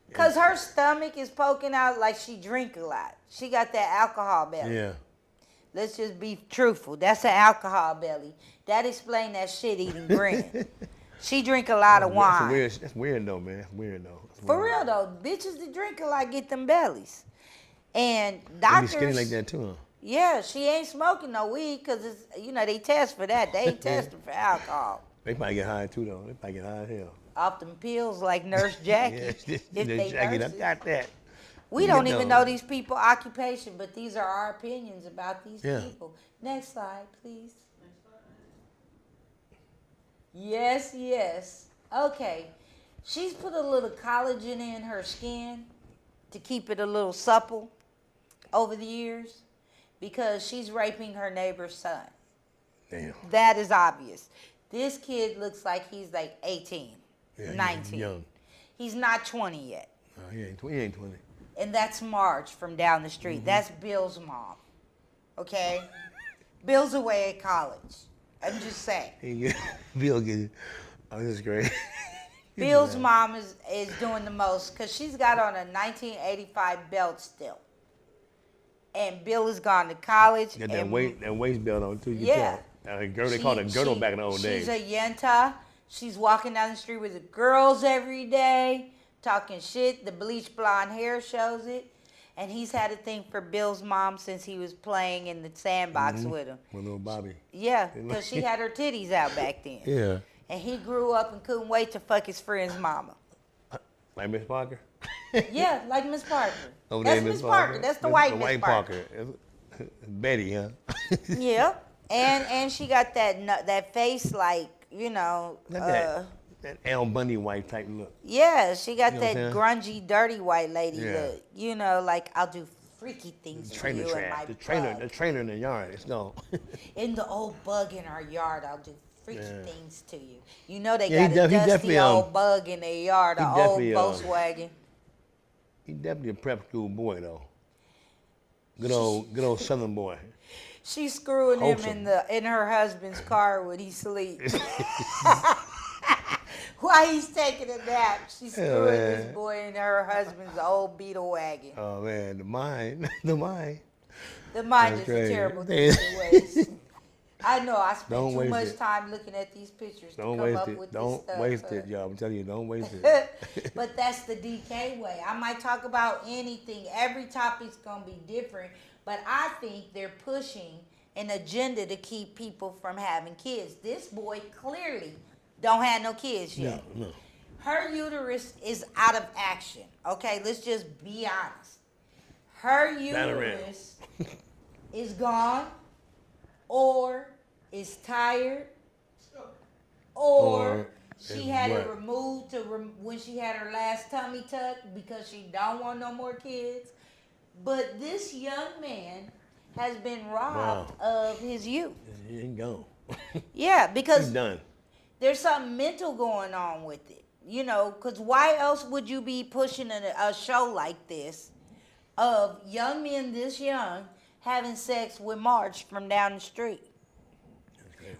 [SPEAKER 1] Because her stomach is poking out like she drink a lot. She got that alcohol belly.
[SPEAKER 2] Yeah.
[SPEAKER 1] Let's just be truthful. That's an alcohol belly. That explains that shit eating grin. She drink a lot of wine.
[SPEAKER 2] That's weird though, man. That's weird though.
[SPEAKER 1] For real though, bitches that drink a lot get them bellies. And doctors...
[SPEAKER 2] They be skinny like that too, huh?
[SPEAKER 1] Yeah, she ain't smoking no weed because it's, you know, they test for that. They ain't testing for alcohol.
[SPEAKER 2] They probably get high too though. They probably get high as hell.
[SPEAKER 1] Off them pills like Nurse Jackie.
[SPEAKER 2] If
[SPEAKER 1] they
[SPEAKER 2] Jackie, I
[SPEAKER 1] nurses.
[SPEAKER 2] got that.
[SPEAKER 1] We don't even know these people's occupation, but these are our opinions about these people. Next slide, please. Yes, yes. Okay. She's put a little collagen in her skin to keep it a little supple over the years because she's raping her neighbor's son.
[SPEAKER 2] Damn.
[SPEAKER 1] That is obvious. This kid looks like he's like 18, 19.
[SPEAKER 2] Young.
[SPEAKER 1] He's not 20 yet.
[SPEAKER 2] No, he ain't 20.
[SPEAKER 1] And that's Marge from down the street. That's Bill's mom. Okay? Bill's away at college. I'm just saying.
[SPEAKER 2] Bill get it. Oh, this is great.
[SPEAKER 1] Bill's mom is doing the most because she's got on a 1985 belt still. And Bill has gone to college.
[SPEAKER 2] Got that waist belt on too.
[SPEAKER 1] Yeah.
[SPEAKER 2] They called it a girdle back in the old days.
[SPEAKER 1] She's a yenta. She's walking down the street with the girls every day, talking shit. The bleach blonde hair shows it. And he's had a thing for Bill's mom since he was playing in the sandbox with him.
[SPEAKER 2] With little Bobby.
[SPEAKER 1] Yeah, because she had her titties out back then.
[SPEAKER 2] Yeah.
[SPEAKER 1] And he grew up and couldn't wait to fuck his friend's mama.
[SPEAKER 2] Like Miss Parker?
[SPEAKER 1] Yeah, like Miss Parker.
[SPEAKER 2] Over
[SPEAKER 1] That's
[SPEAKER 2] there,
[SPEAKER 1] Miss Parker. That's the white Miss Parker.
[SPEAKER 2] Betty, huh?
[SPEAKER 1] Yeah. And she got that face like, you know.
[SPEAKER 2] That Al Bundy wife type look.
[SPEAKER 1] Yeah, she got
[SPEAKER 2] You know
[SPEAKER 1] that grungy, dirty white lady look. You know, like I'll do freaky things for you in my
[SPEAKER 2] the trailer in the yard. It's gone.
[SPEAKER 1] In the old bug in our yard, I'll do freaky things to you. You know they
[SPEAKER 2] Yeah,
[SPEAKER 1] got
[SPEAKER 2] he
[SPEAKER 1] a dusty
[SPEAKER 2] definitely,
[SPEAKER 1] old bug in their yard, an old Volkswagen.
[SPEAKER 2] He definitely a prep school boy though. Good old Southern boy.
[SPEAKER 1] She's screwing
[SPEAKER 2] Wholesome.
[SPEAKER 1] him in her husband's car when he sleeps. While he's taking a nap, she's screwing this boy in her husband's old Beetle wagon.
[SPEAKER 2] Oh man, the mind. The mind
[SPEAKER 1] is a terrible thing to waste. I know I spent too much time looking at these pictures to come up with this stuff.
[SPEAKER 2] Don't waste it, y'all. I'm telling you, don't waste it.
[SPEAKER 1] But that's the DK way. I might talk about anything. Every topic's going to be different. But I think they're pushing an agenda to keep people from having kids. This boy clearly don't have no kids yet.
[SPEAKER 2] No.
[SPEAKER 1] Her uterus is out of action. Okay, let's just be honest. Her uterus is gone, or is tired, or she had it removed when she had her last tummy tuck because she don't want no more kids. But this young man has been robbed of his youth.
[SPEAKER 2] He ain't gone.
[SPEAKER 1] Yeah, because
[SPEAKER 2] he's done.
[SPEAKER 1] There's something mental going on with it. You know, because why else would you be pushing a show like this of young men this young having sex with Marge from down the street?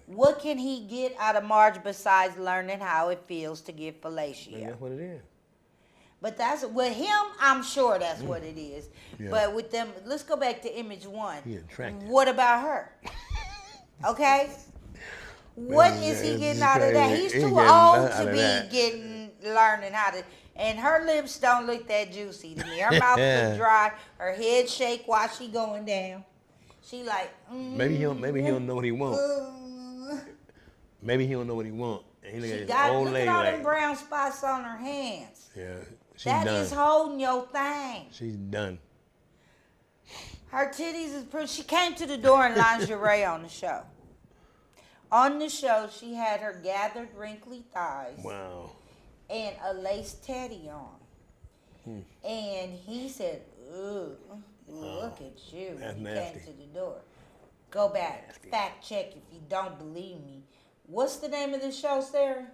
[SPEAKER 1] What can he get out of Marge besides learning how it feels to get fellatio?
[SPEAKER 2] That's what it is.
[SPEAKER 1] But that's with him. I'm sure that's what it is.
[SPEAKER 2] Yeah.
[SPEAKER 1] But with them, let's go back to image one.
[SPEAKER 2] He attractive.
[SPEAKER 1] What about her? Okay. What is he getting out of that? He's
[SPEAKER 2] He
[SPEAKER 1] too
[SPEAKER 2] getting
[SPEAKER 1] old
[SPEAKER 2] out
[SPEAKER 1] to
[SPEAKER 2] of
[SPEAKER 1] be
[SPEAKER 2] that.
[SPEAKER 1] learning how to. And her lips don't look that juicy to me. Her mouth look dry. Her head shake while she going down. She like.
[SPEAKER 2] Maybe he don't know what he want. Maybe he don't know what he want. And he
[SPEAKER 1] She
[SPEAKER 2] look
[SPEAKER 1] got
[SPEAKER 2] at his old
[SPEAKER 1] look
[SPEAKER 2] lady
[SPEAKER 1] at all
[SPEAKER 2] like,
[SPEAKER 1] them brown spots on her hands.
[SPEAKER 2] yeah, she's
[SPEAKER 1] That
[SPEAKER 2] done.
[SPEAKER 1] is holding your thing.
[SPEAKER 2] She's done.
[SPEAKER 1] Her titties is pretty. She came to the door in lingerie on the show. On the show, she had her gathered, wrinkly thighs
[SPEAKER 2] Wow.
[SPEAKER 1] and a lace teddy on. And he said, "Ooh, look at you."
[SPEAKER 2] That's
[SPEAKER 1] He
[SPEAKER 2] nasty.
[SPEAKER 1] came to the door. Go back, fact check if you don't believe me. What's the name of the show, Sarah?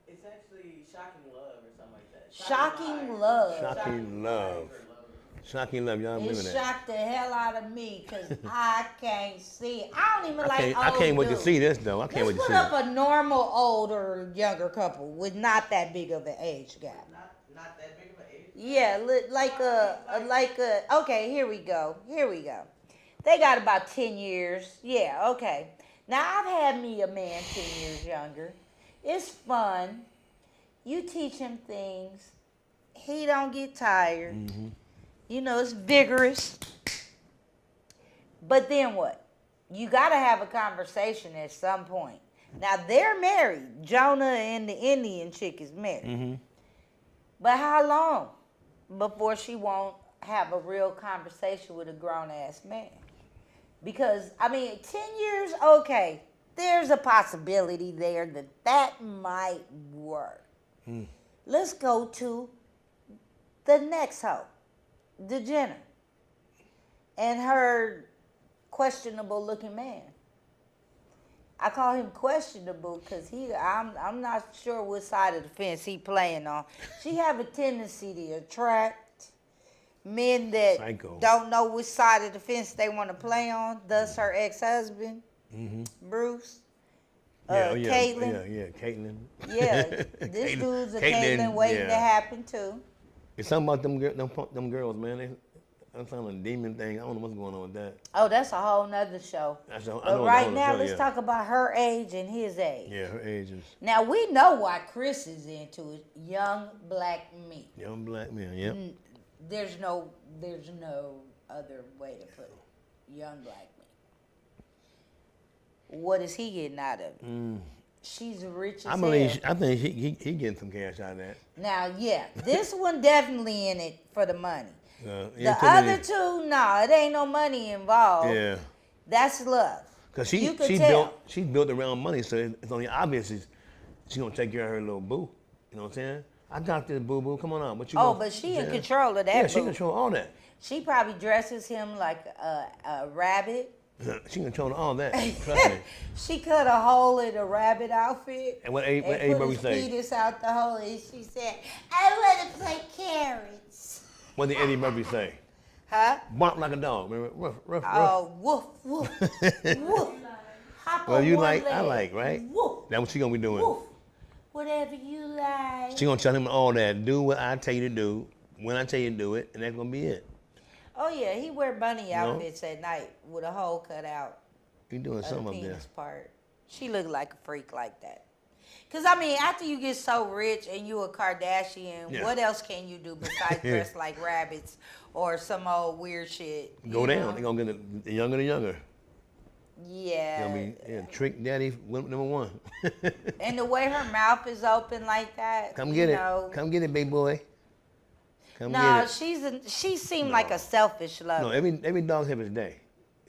[SPEAKER 3] It's actually Shocking Love or something like that.
[SPEAKER 1] Shocking Love.
[SPEAKER 2] Shocking love. Shocking love. Y'all
[SPEAKER 1] It
[SPEAKER 2] remember that?
[SPEAKER 1] shocked the hell out of me because I can't see it. I don't even like
[SPEAKER 2] I
[SPEAKER 1] old
[SPEAKER 2] can't wait to
[SPEAKER 1] dudes.
[SPEAKER 2] see this though. I can't wait
[SPEAKER 1] Let's
[SPEAKER 2] to
[SPEAKER 1] put
[SPEAKER 2] see
[SPEAKER 1] up
[SPEAKER 2] it.
[SPEAKER 1] a normal older younger couple with not that big of an age gap.
[SPEAKER 3] Not that big of an age.
[SPEAKER 1] Yeah, okay, here we go. They got about 10 years. Yeah, okay. Now I've had me a man 10 years younger. It's fun. You teach him things. He don't get tired.
[SPEAKER 2] Mm-hmm.
[SPEAKER 1] You know, it's vigorous. But then what? You got to have a conversation at some point. Now, they're married. Jonah and the Indian chick is married.
[SPEAKER 2] Mm-hmm.
[SPEAKER 1] But how long before she won't have a real conversation with a grown-ass man? Because, 10 years, okay, there's a possibility there that might work. Let's go to the next hoe, the Jenner, and her questionable-looking man. I call him questionable because I'm not sure what side of the fence he playing on. She have a tendency to attract men that
[SPEAKER 2] Psycho.
[SPEAKER 1] don't know which side of the fence they want to play on. Thus, her ex-husband, Bruce, Caitlyn.
[SPEAKER 2] Yeah, Caitlyn.
[SPEAKER 1] Yeah, this dude's a Caitlyn waiting to happen too.
[SPEAKER 2] It's something about them girls, man. I'm talking about a demon thing. I don't know what's going on with that.
[SPEAKER 1] Oh, that's a whole nother show. But right now, let's talk about her age and his age.
[SPEAKER 2] Yeah, her age is
[SPEAKER 1] Now, we know why Chris is into it. Young black meat.
[SPEAKER 2] young black man. Yep.
[SPEAKER 1] There's no other way to put it. Young black meat. What is he getting out of it? She's rich as hell.
[SPEAKER 2] I think he getting some cash out of that.
[SPEAKER 1] Now, yeah, this one definitely in it for the money. The
[SPEAKER 2] Too
[SPEAKER 1] other
[SPEAKER 2] many-
[SPEAKER 1] two, no, it ain't no money involved.
[SPEAKER 2] Yeah.
[SPEAKER 1] That's love.
[SPEAKER 2] Cause
[SPEAKER 1] You could tell.
[SPEAKER 2] she's built around money, so it's only obvious she's gonna take care of her little boo. You know what I'm saying? I got this boo boo. Come on out. What you?
[SPEAKER 1] Oh,
[SPEAKER 2] gonna-
[SPEAKER 1] but she in
[SPEAKER 2] yeah.
[SPEAKER 1] control of that.
[SPEAKER 2] Yeah, she
[SPEAKER 1] boo.
[SPEAKER 2] control all that.
[SPEAKER 1] She probably dresses him like a rabbit.
[SPEAKER 2] She control all that. Trust me.
[SPEAKER 1] She cut a hole in a rabbit outfit.
[SPEAKER 2] And what Eddie
[SPEAKER 1] put
[SPEAKER 2] Murphy
[SPEAKER 1] his
[SPEAKER 2] say?
[SPEAKER 1] penis out the hole, and she said, "I want to play carrots."
[SPEAKER 2] What did Eddie Murphy say?
[SPEAKER 1] Huh?
[SPEAKER 2] Bark like a dog. Remember? Ruff.
[SPEAKER 1] Oh, woof, woof, woof. Hop
[SPEAKER 2] Well,
[SPEAKER 1] on
[SPEAKER 2] you
[SPEAKER 1] one
[SPEAKER 2] like, I
[SPEAKER 1] leg.
[SPEAKER 2] like, right?
[SPEAKER 1] Woof,
[SPEAKER 2] That's what she gonna be doing.
[SPEAKER 1] woof. Whatever you like.
[SPEAKER 2] She gonna tell him all that. Do what I tell you to do when I tell you to do it, and that's gonna be it.
[SPEAKER 1] Oh yeah, he wear bunny
[SPEAKER 2] know?
[SPEAKER 1] outfits at night with a hole cut out
[SPEAKER 2] You doing
[SPEAKER 1] of the
[SPEAKER 2] something up there?
[SPEAKER 1] penis part. She look like a freak like that. Cause after you get so rich and you a Kardashian,
[SPEAKER 2] Yeah.
[SPEAKER 1] what else can you do besides dress like rabbits or some old weird shit?
[SPEAKER 2] Go
[SPEAKER 1] you
[SPEAKER 2] down.
[SPEAKER 1] know?
[SPEAKER 2] They're gonna get younger and younger.
[SPEAKER 1] Yeah.
[SPEAKER 2] Gonna be trick daddy number one.
[SPEAKER 1] And the way her mouth is open like that.
[SPEAKER 2] Come get
[SPEAKER 1] you
[SPEAKER 2] it.
[SPEAKER 1] know.
[SPEAKER 2] Come get it, big boy. Come
[SPEAKER 1] No,
[SPEAKER 2] get it.
[SPEAKER 1] she seemed like a selfish lover.
[SPEAKER 2] No, every dog have his day.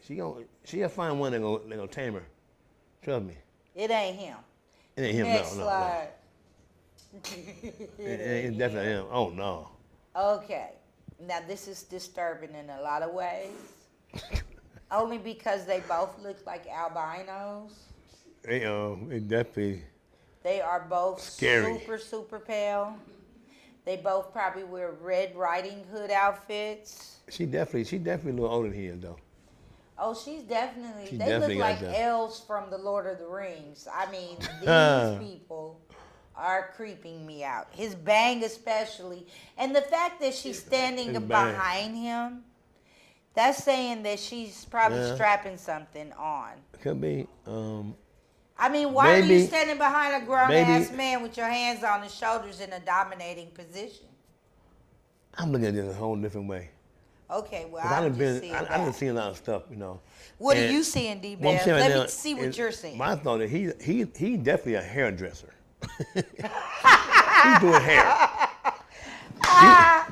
[SPEAKER 2] She'll find one that gonna tame her. Trust me.
[SPEAKER 1] It ain't him.
[SPEAKER 2] It ain't him.
[SPEAKER 1] Next
[SPEAKER 2] No.
[SPEAKER 1] slide.
[SPEAKER 2] It's definitely him. Oh no.
[SPEAKER 1] Okay. Now this is disturbing in a lot of ways. Only because they both look like albinos.
[SPEAKER 2] It definitely.
[SPEAKER 1] They are both
[SPEAKER 2] Scary.
[SPEAKER 1] super, super pale. They both probably wear Red Riding Hood outfits.
[SPEAKER 2] She definitely a little older than he is though.
[SPEAKER 1] Oh, she's definitely,
[SPEAKER 2] She
[SPEAKER 1] they
[SPEAKER 2] definitely
[SPEAKER 1] look
[SPEAKER 2] got
[SPEAKER 1] like
[SPEAKER 2] that.
[SPEAKER 1] elves from the Lord of the Rings. I mean, these people are creeping me out. His bang especially. And the fact that she's standing
[SPEAKER 2] His bang.
[SPEAKER 1] behind him, that's saying that she's probably
[SPEAKER 2] Yeah.
[SPEAKER 1] strapping something on.
[SPEAKER 2] Could be.
[SPEAKER 1] I mean, why are you
[SPEAKER 2] Maybe-
[SPEAKER 1] standing behind a grown
[SPEAKER 2] maybe-
[SPEAKER 1] ass man with your hands on his shoulders in a dominating position?
[SPEAKER 2] I'm looking at it in a whole different way.
[SPEAKER 1] Okay, well,
[SPEAKER 2] 'Cause I
[SPEAKER 1] I'm
[SPEAKER 2] done
[SPEAKER 1] just
[SPEAKER 2] been,
[SPEAKER 1] seeing
[SPEAKER 2] I
[SPEAKER 1] that.
[SPEAKER 2] done seen a lot of stuff, you know.
[SPEAKER 1] What are
[SPEAKER 2] And
[SPEAKER 1] you seeing, D.
[SPEAKER 2] what I'm
[SPEAKER 1] Beth?
[SPEAKER 2] saying right
[SPEAKER 1] Let
[SPEAKER 2] now
[SPEAKER 1] me see what
[SPEAKER 2] is-
[SPEAKER 1] you're seeing.
[SPEAKER 2] My thought is he definitely a hairdresser. He's doing hair.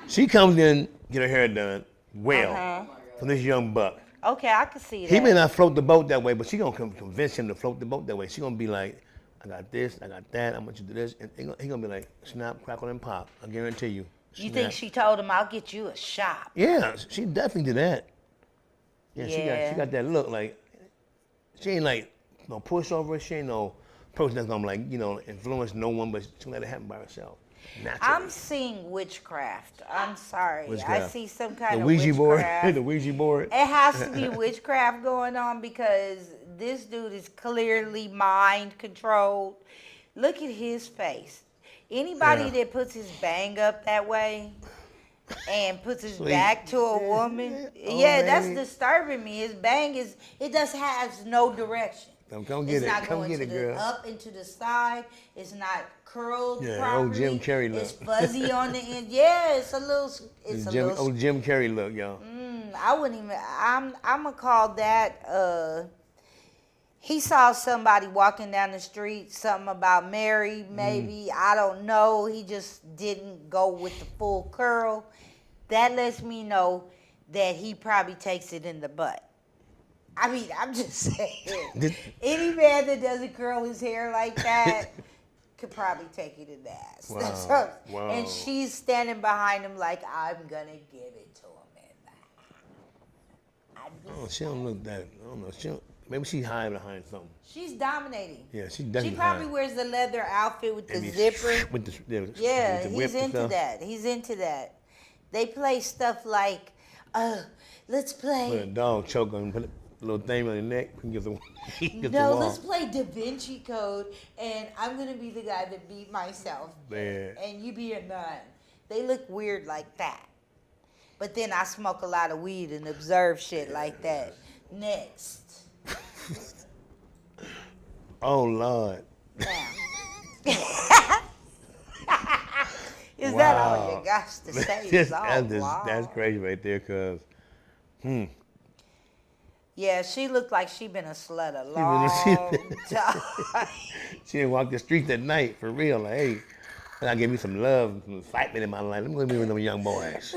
[SPEAKER 2] She comes in, get her hair done well for this young buck.
[SPEAKER 1] Okay, I can see that.
[SPEAKER 2] He may not float the boat that way, but she gonna convince him to float the boat that way. She gonna be like, I got this, I got that, I want you to do this. And he gonna be like, snap, crackle, and pop. I guarantee you.
[SPEAKER 1] You
[SPEAKER 2] Snap.
[SPEAKER 1] think she told him, I'll get you a shop?
[SPEAKER 2] Yeah, she definitely did that. Yeah,
[SPEAKER 1] Yeah.
[SPEAKER 2] she got that look like, she ain't like no pushover. She ain't no person that's gonna like, you know, influence no one, but she let it happen by herself. Naturally.
[SPEAKER 1] I'm seeing witchcraft. I'm sorry. I
[SPEAKER 2] Witchcraft.
[SPEAKER 1] see some kind
[SPEAKER 2] The
[SPEAKER 1] of
[SPEAKER 2] Ouija board,
[SPEAKER 1] witchcraft.
[SPEAKER 2] the Ouija board.
[SPEAKER 1] It has to be witchcraft going on because this dude is clearly mind controlled. Look at his face. Anybody
[SPEAKER 2] Yeah.
[SPEAKER 1] that puts his bang up that way and puts his
[SPEAKER 2] Sweet.
[SPEAKER 1] back to a woman,
[SPEAKER 2] Oh,
[SPEAKER 1] yeah, that's
[SPEAKER 2] baby.
[SPEAKER 1] disturbing me. His bang it just has no direction.
[SPEAKER 2] Come get
[SPEAKER 1] It's
[SPEAKER 2] it.
[SPEAKER 1] not
[SPEAKER 2] Come
[SPEAKER 1] going
[SPEAKER 2] get
[SPEAKER 1] to
[SPEAKER 2] it,
[SPEAKER 1] the
[SPEAKER 2] girl.
[SPEAKER 1] up and to the side. It's not curled
[SPEAKER 2] Yeah,
[SPEAKER 1] properly.
[SPEAKER 2] old Jim Carrey look.
[SPEAKER 1] It's fuzzy on the end. Yeah, it's a little. It's a little.
[SPEAKER 2] Old Jim Carrey look, y'all.
[SPEAKER 1] I wouldn't even. I'm gonna call that. He saw somebody walking down the street. Something about Mary, maybe. I don't know. He just didn't go with the full curl. That lets me know that he probably takes it in the butt. I mean, I'm just saying. Any man that doesn't curl his hair like that could probably take it in the ass.
[SPEAKER 2] Wow.
[SPEAKER 1] That's what-
[SPEAKER 2] Wow.
[SPEAKER 1] And she's standing behind him like, I'm going to give it to him in the
[SPEAKER 2] Oh, she don't look that. I don't know. She don't, maybe she's hiding behind something.
[SPEAKER 1] She's dominating.
[SPEAKER 2] Yeah, she
[SPEAKER 1] She
[SPEAKER 2] definitely.
[SPEAKER 1] probably
[SPEAKER 2] hiding.
[SPEAKER 1] wears the leather outfit with the
[SPEAKER 2] And
[SPEAKER 1] zipper.
[SPEAKER 2] With the,
[SPEAKER 1] Yeah,
[SPEAKER 2] with the whip
[SPEAKER 1] he's
[SPEAKER 2] and
[SPEAKER 1] into
[SPEAKER 2] stuff.
[SPEAKER 1] that. He's into that. They play stuff like, let's play.
[SPEAKER 2] Put a dog choke on, put a little thing on the neck. He gets the, he gets the
[SPEAKER 1] No,
[SPEAKER 2] wall.
[SPEAKER 1] let's play Da Vinci Code, and I'm gonna be the guy that beat myself,
[SPEAKER 2] Man.
[SPEAKER 1] and you be a nun. They look weird like that, but then I smoke a lot of weed and observe shit like that. Next,
[SPEAKER 2] Oh Lord.
[SPEAKER 1] now, is that all you got to say?
[SPEAKER 2] That's crazy right there, cause
[SPEAKER 1] Yeah, she looked like she been a slut a
[SPEAKER 2] been
[SPEAKER 1] long
[SPEAKER 2] a-
[SPEAKER 1] time.
[SPEAKER 2] she didn't walk the streets at night for real. Like, hey, I gotta give me some love, some excitement in my life. Let me go be with them young boys.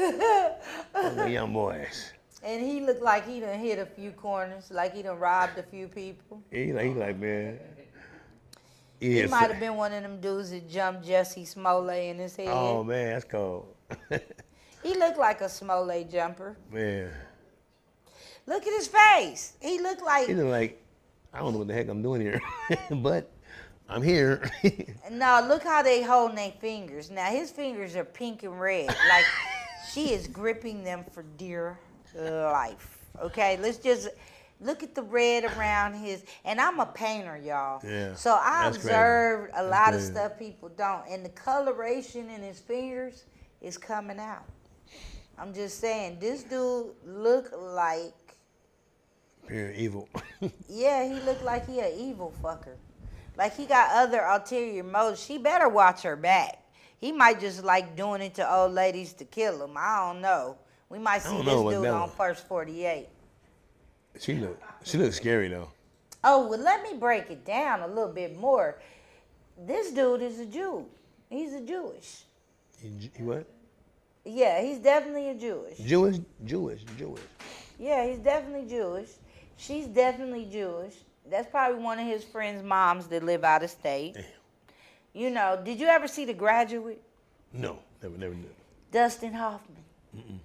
[SPEAKER 2] Them young boys.
[SPEAKER 1] And he looked like he done hit a few corners, like he done robbed a few people.
[SPEAKER 2] He like man.
[SPEAKER 1] He
[SPEAKER 2] Yes.
[SPEAKER 1] might have been one of them dudes that jumped Jesse Smollett in his head.
[SPEAKER 2] Oh man, that's cold.
[SPEAKER 1] He looked like a Smollett jumper.
[SPEAKER 2] Man,
[SPEAKER 1] Look at his face. He looked like,
[SPEAKER 2] he look like I don't know what the heck I'm doing here, but I'm here.
[SPEAKER 1] no, look how they holding their fingers. Now his fingers are pink and red. Like she is gripping them for dear life. Okay, let's just look at the red around his, and I'm a painter, y'all.
[SPEAKER 2] Yeah,
[SPEAKER 1] So I
[SPEAKER 2] that's crazy.
[SPEAKER 1] observed a lot of
[SPEAKER 2] crazy.
[SPEAKER 1] stuff people don't, and the coloration in his fingers is coming out. I'm just saying, this dude look like,
[SPEAKER 2] Pure evil.
[SPEAKER 1] yeah, he looked like he an evil fucker. Like he got other ulterior motives. She better watch her back. He might just like doing it to old ladies to kill them. I don't know. We might see
[SPEAKER 2] don't
[SPEAKER 1] this
[SPEAKER 2] know what
[SPEAKER 1] dude
[SPEAKER 2] that
[SPEAKER 1] on
[SPEAKER 2] was.
[SPEAKER 1] First 48.
[SPEAKER 2] She look scary though.
[SPEAKER 1] Oh, well, let me break it down a little bit more. This dude is a Jew. He's a Jewish.
[SPEAKER 2] He what?
[SPEAKER 1] Yeah, he's definitely a Jewish.
[SPEAKER 2] Jewish.
[SPEAKER 1] Yeah, he's definitely Jewish. She's definitely Jewish. That's probably one of his friends' moms that live out of state.
[SPEAKER 2] Damn.
[SPEAKER 1] You know, did you ever see The Graduate?
[SPEAKER 2] No, never did.
[SPEAKER 1] Dustin Hoffman.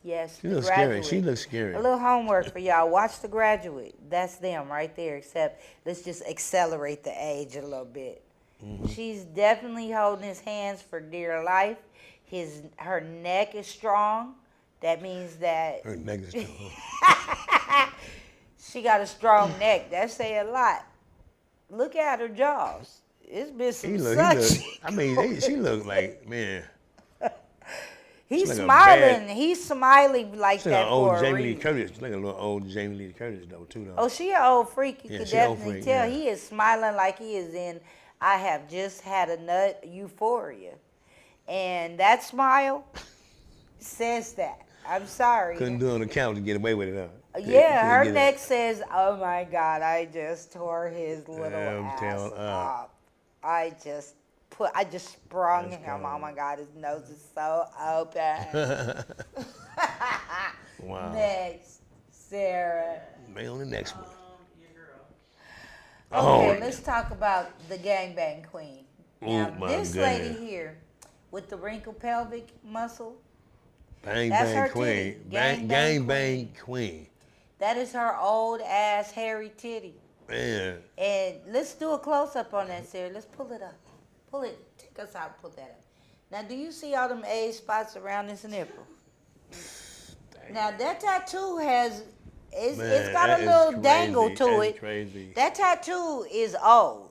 [SPEAKER 1] Yes,
[SPEAKER 2] She
[SPEAKER 1] The
[SPEAKER 2] looks scary.
[SPEAKER 1] Graduate.
[SPEAKER 2] She looks scary.
[SPEAKER 1] A little homework for y'all. Watch The Graduate. That's them right there, except let's just accelerate the age a little bit. She's definitely holding his hands for dear life. Her neck is strong. That means that
[SPEAKER 2] Her neck is strong.
[SPEAKER 1] she got a strong neck. That say a lot. Look at her jaws. It's been some
[SPEAKER 2] He
[SPEAKER 1] suction.
[SPEAKER 2] I mean, she look like, man.
[SPEAKER 1] He's
[SPEAKER 2] like a
[SPEAKER 1] smiling.
[SPEAKER 2] bad-
[SPEAKER 1] He's smiling like
[SPEAKER 2] She's like
[SPEAKER 1] that
[SPEAKER 2] an old
[SPEAKER 1] for a
[SPEAKER 2] Jamie Lee
[SPEAKER 1] reason.
[SPEAKER 2] Curtis. She's like a little old Jamie Lee Curtis, though, too, though.
[SPEAKER 1] Oh, she an old freak. You
[SPEAKER 2] Yeah,
[SPEAKER 1] could
[SPEAKER 2] she an old
[SPEAKER 1] definitely
[SPEAKER 2] freak,
[SPEAKER 1] tell.
[SPEAKER 2] yeah.
[SPEAKER 1] He is smiling like he is in I have just had a nut euphoria. And that smile says that. I'm sorry.
[SPEAKER 2] Couldn't do it on the couch and get away with it, huh?
[SPEAKER 1] Yeah, her
[SPEAKER 2] Couldn't get
[SPEAKER 1] neck
[SPEAKER 2] it.
[SPEAKER 1] says, "Oh my God, I just tore his little
[SPEAKER 2] I'm
[SPEAKER 1] ass
[SPEAKER 2] telling-
[SPEAKER 1] up. I just sprung
[SPEAKER 2] That's
[SPEAKER 1] him. Oh
[SPEAKER 2] cold.
[SPEAKER 1] my God, his nose is so open."
[SPEAKER 2] Wow.
[SPEAKER 1] Next, Sarah.
[SPEAKER 2] Maybe on the next one.
[SPEAKER 3] Your girl.
[SPEAKER 1] Okay,
[SPEAKER 2] Oh,
[SPEAKER 1] let's talk about the gangbang queen. Now,
[SPEAKER 2] my
[SPEAKER 1] this lady
[SPEAKER 2] goodness.
[SPEAKER 1] here with the wrinkled pelvic muscle,
[SPEAKER 2] Bang
[SPEAKER 1] that's
[SPEAKER 2] Bang
[SPEAKER 1] her
[SPEAKER 2] Queen.
[SPEAKER 1] titty.
[SPEAKER 2] Bang
[SPEAKER 1] Gang
[SPEAKER 2] Bang Queen.
[SPEAKER 1] that is her old ass hairy titty.
[SPEAKER 2] Man.
[SPEAKER 1] And let's do a close up on that, Sarah. Let's pull it up. Pull it. Take us out. Pull that up. Now, do you see all them age spots around this nipple? Now, that tattoo has, it's
[SPEAKER 2] Man,
[SPEAKER 1] got
[SPEAKER 2] that
[SPEAKER 1] a
[SPEAKER 2] is
[SPEAKER 1] little dangle
[SPEAKER 2] crazy.
[SPEAKER 1] to
[SPEAKER 2] That's
[SPEAKER 1] it.
[SPEAKER 2] crazy.
[SPEAKER 1] That tattoo is old.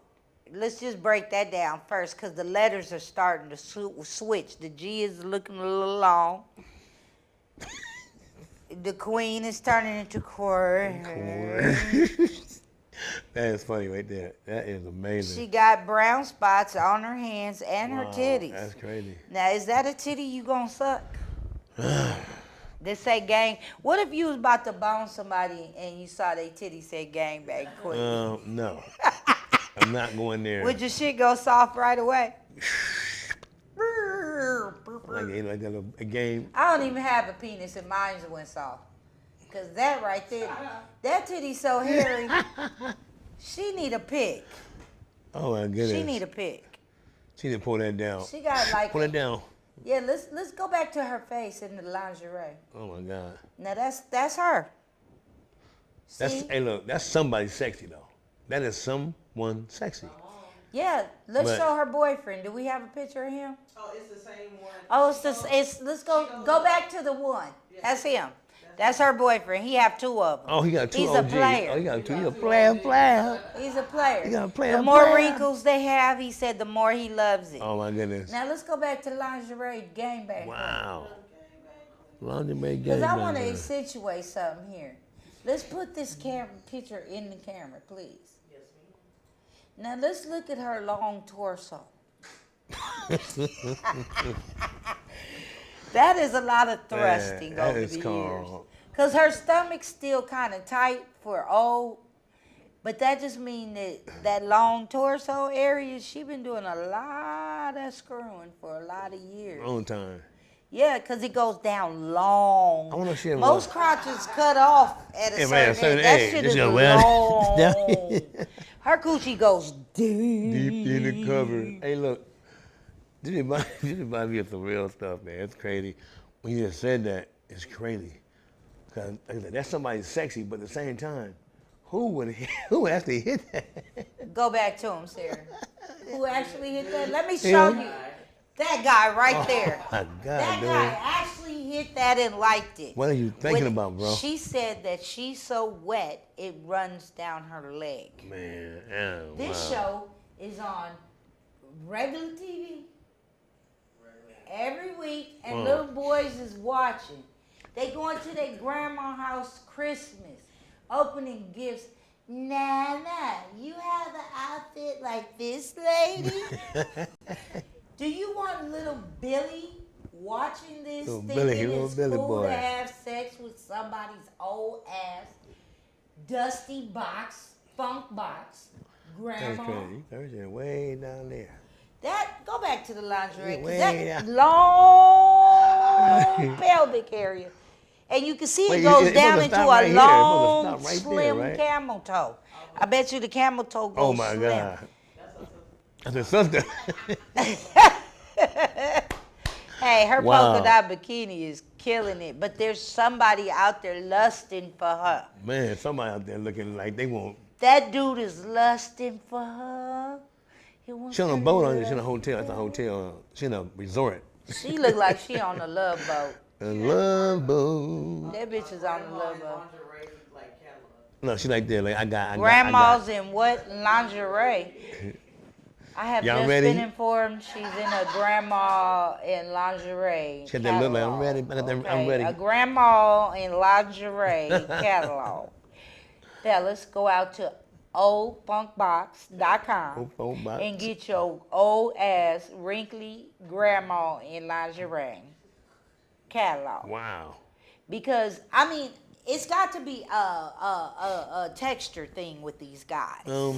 [SPEAKER 1] Let's just break that down first because the letters are starting to switch. The G is looking a little long. The queen is turning into queen.
[SPEAKER 2] That is funny right there. That is amazing.
[SPEAKER 1] She got brown spots on her hands and her
[SPEAKER 2] Wow,
[SPEAKER 1] titties.
[SPEAKER 2] That's crazy.
[SPEAKER 1] Now, is that a titty you gonna suck? They say gang. What if you was about to bone somebody and you saw they titty say gang bang queen?
[SPEAKER 2] No. I'm not going there.
[SPEAKER 1] Would your shit go soft right away?
[SPEAKER 2] Like that little a game.
[SPEAKER 1] I don't even have a penis and mine went soft. Cause that right there, that titty so hairy, she need a pick.
[SPEAKER 2] Oh my goodness.
[SPEAKER 1] She need a pick.
[SPEAKER 2] She need to pull that down.
[SPEAKER 1] She got like,
[SPEAKER 2] Pull it down.
[SPEAKER 1] yeah. Let's go back to her face in the lingerie.
[SPEAKER 2] Oh my God.
[SPEAKER 1] Now that's her. See?
[SPEAKER 2] Hey, look, that's somebody sexy though. That is someone sexy.
[SPEAKER 1] Yeah, let's
[SPEAKER 2] But-
[SPEAKER 1] show her boyfriend. Do we have a picture of him?
[SPEAKER 3] Oh, it's the same one.
[SPEAKER 1] Oh, let's go back to the one. That's him. That's her boyfriend. He have two of them.
[SPEAKER 2] Oh, he got two
[SPEAKER 1] He's
[SPEAKER 2] OGs.
[SPEAKER 1] a player.
[SPEAKER 2] Oh, he got two. He's a player.
[SPEAKER 1] He's a player.
[SPEAKER 2] He got a player,
[SPEAKER 1] The more
[SPEAKER 2] player.
[SPEAKER 1] wrinkles they have, he said, the more he loves it.
[SPEAKER 2] Oh my goodness.
[SPEAKER 1] Now let's go back to lingerie gangbang.
[SPEAKER 2] Wow. Lingerie
[SPEAKER 1] Because I want to
[SPEAKER 2] gangbang.
[SPEAKER 1] accentuate something here. Let's put this picture in the camera, please.
[SPEAKER 3] Yes, ma'am.
[SPEAKER 1] Now let's look at her long torso. That is a lot of thrusting
[SPEAKER 2] that
[SPEAKER 1] over
[SPEAKER 2] is
[SPEAKER 1] the years.
[SPEAKER 2] called-
[SPEAKER 1] Because her stomach's still kind of tight for old. But that just means that long torso area, she been doing a lot of screwing for a lot of years.
[SPEAKER 2] Long time.
[SPEAKER 1] Yeah, because it goes down long.
[SPEAKER 2] I wanna see it
[SPEAKER 1] Most
[SPEAKER 2] more.
[SPEAKER 1] crotches cut off at a
[SPEAKER 2] Yeah, man,
[SPEAKER 1] certain
[SPEAKER 2] certain
[SPEAKER 1] age. That
[SPEAKER 2] age.
[SPEAKER 1] shit
[SPEAKER 2] This
[SPEAKER 1] is
[SPEAKER 2] young man-
[SPEAKER 1] long. Her coochie goes deep.
[SPEAKER 2] Deep in the cover. Hey, look. This remind me of some real stuff, man. It's crazy. When you just said that, it's crazy. Cause like I said, that's somebody sexy, but at the same time, who actually hit that?
[SPEAKER 1] Go back to him, Sarah. Who actually hit that? Let me show you. That guy right there.
[SPEAKER 2] My God,
[SPEAKER 1] That
[SPEAKER 2] dude.
[SPEAKER 1] guy actually hit that and liked it.
[SPEAKER 2] What are you thinking about, bro?
[SPEAKER 1] She said that she's so wet, it runs down her leg.
[SPEAKER 2] Man, oh,
[SPEAKER 1] This
[SPEAKER 2] wow.
[SPEAKER 1] show is on regular TV every week, and
[SPEAKER 2] Wow.
[SPEAKER 1] little boys is watching. They going to their grandma house Christmas, opening gifts. Nana, you have an outfit like this lady? Do you want little Billy watching this,
[SPEAKER 2] Little
[SPEAKER 1] thinking
[SPEAKER 2] Billy, little
[SPEAKER 1] it's
[SPEAKER 2] Billy
[SPEAKER 1] cool
[SPEAKER 2] boy.
[SPEAKER 1] to have sex with somebody's old ass, dusty box, funk box,
[SPEAKER 2] That's
[SPEAKER 1] grandma?
[SPEAKER 2] crazy. Thursday, way down there.
[SPEAKER 1] That go back to the lingerie, 'cause
[SPEAKER 2] Way
[SPEAKER 1] that
[SPEAKER 2] down.
[SPEAKER 1] long pelvic area, and you can see
[SPEAKER 2] Wait,
[SPEAKER 1] it goes
[SPEAKER 2] it
[SPEAKER 1] down
[SPEAKER 2] must
[SPEAKER 1] into
[SPEAKER 2] stop
[SPEAKER 1] a
[SPEAKER 2] right here. It must
[SPEAKER 1] long,
[SPEAKER 2] stop right there,
[SPEAKER 1] slim
[SPEAKER 2] right?
[SPEAKER 1] camel toe. I bet you the camel toe goes
[SPEAKER 2] Oh my
[SPEAKER 1] slim.
[SPEAKER 2] God. That's a sister.
[SPEAKER 1] Hey, her
[SPEAKER 2] Wow.
[SPEAKER 1] polka dot bikini is killing it, but there's somebody out there lusting for her.
[SPEAKER 2] Man, somebody out there looking like they want.
[SPEAKER 1] That dude is lusting for her. He wants
[SPEAKER 2] She on a
[SPEAKER 1] to
[SPEAKER 2] boat on
[SPEAKER 1] love
[SPEAKER 2] She in a hotel. It's a hotel. She in a resort.
[SPEAKER 1] She look like she on a love boat.
[SPEAKER 2] A love boat.
[SPEAKER 1] That bitch is on a love boat.
[SPEAKER 3] Lingerie, like catalog.
[SPEAKER 2] No, she like that. Like I got.
[SPEAKER 1] Grandma's in what lingerie? I have
[SPEAKER 2] Y'all
[SPEAKER 1] just
[SPEAKER 2] ready?
[SPEAKER 1] been informed she's in a grandma in lingerie
[SPEAKER 2] She had that look like, I'm
[SPEAKER 1] catalog.
[SPEAKER 2] ready. I got them, I'm
[SPEAKER 1] Okay,
[SPEAKER 2] ready.
[SPEAKER 1] a grandma in lingerie catalog. Fellas, go out to oldfunkbox.com
[SPEAKER 2] Old box.
[SPEAKER 1] and get your old ass wrinkly grandma in lingerie catalog.
[SPEAKER 2] Wow.
[SPEAKER 1] Because I mean, it's got to be a texture thing with these guys.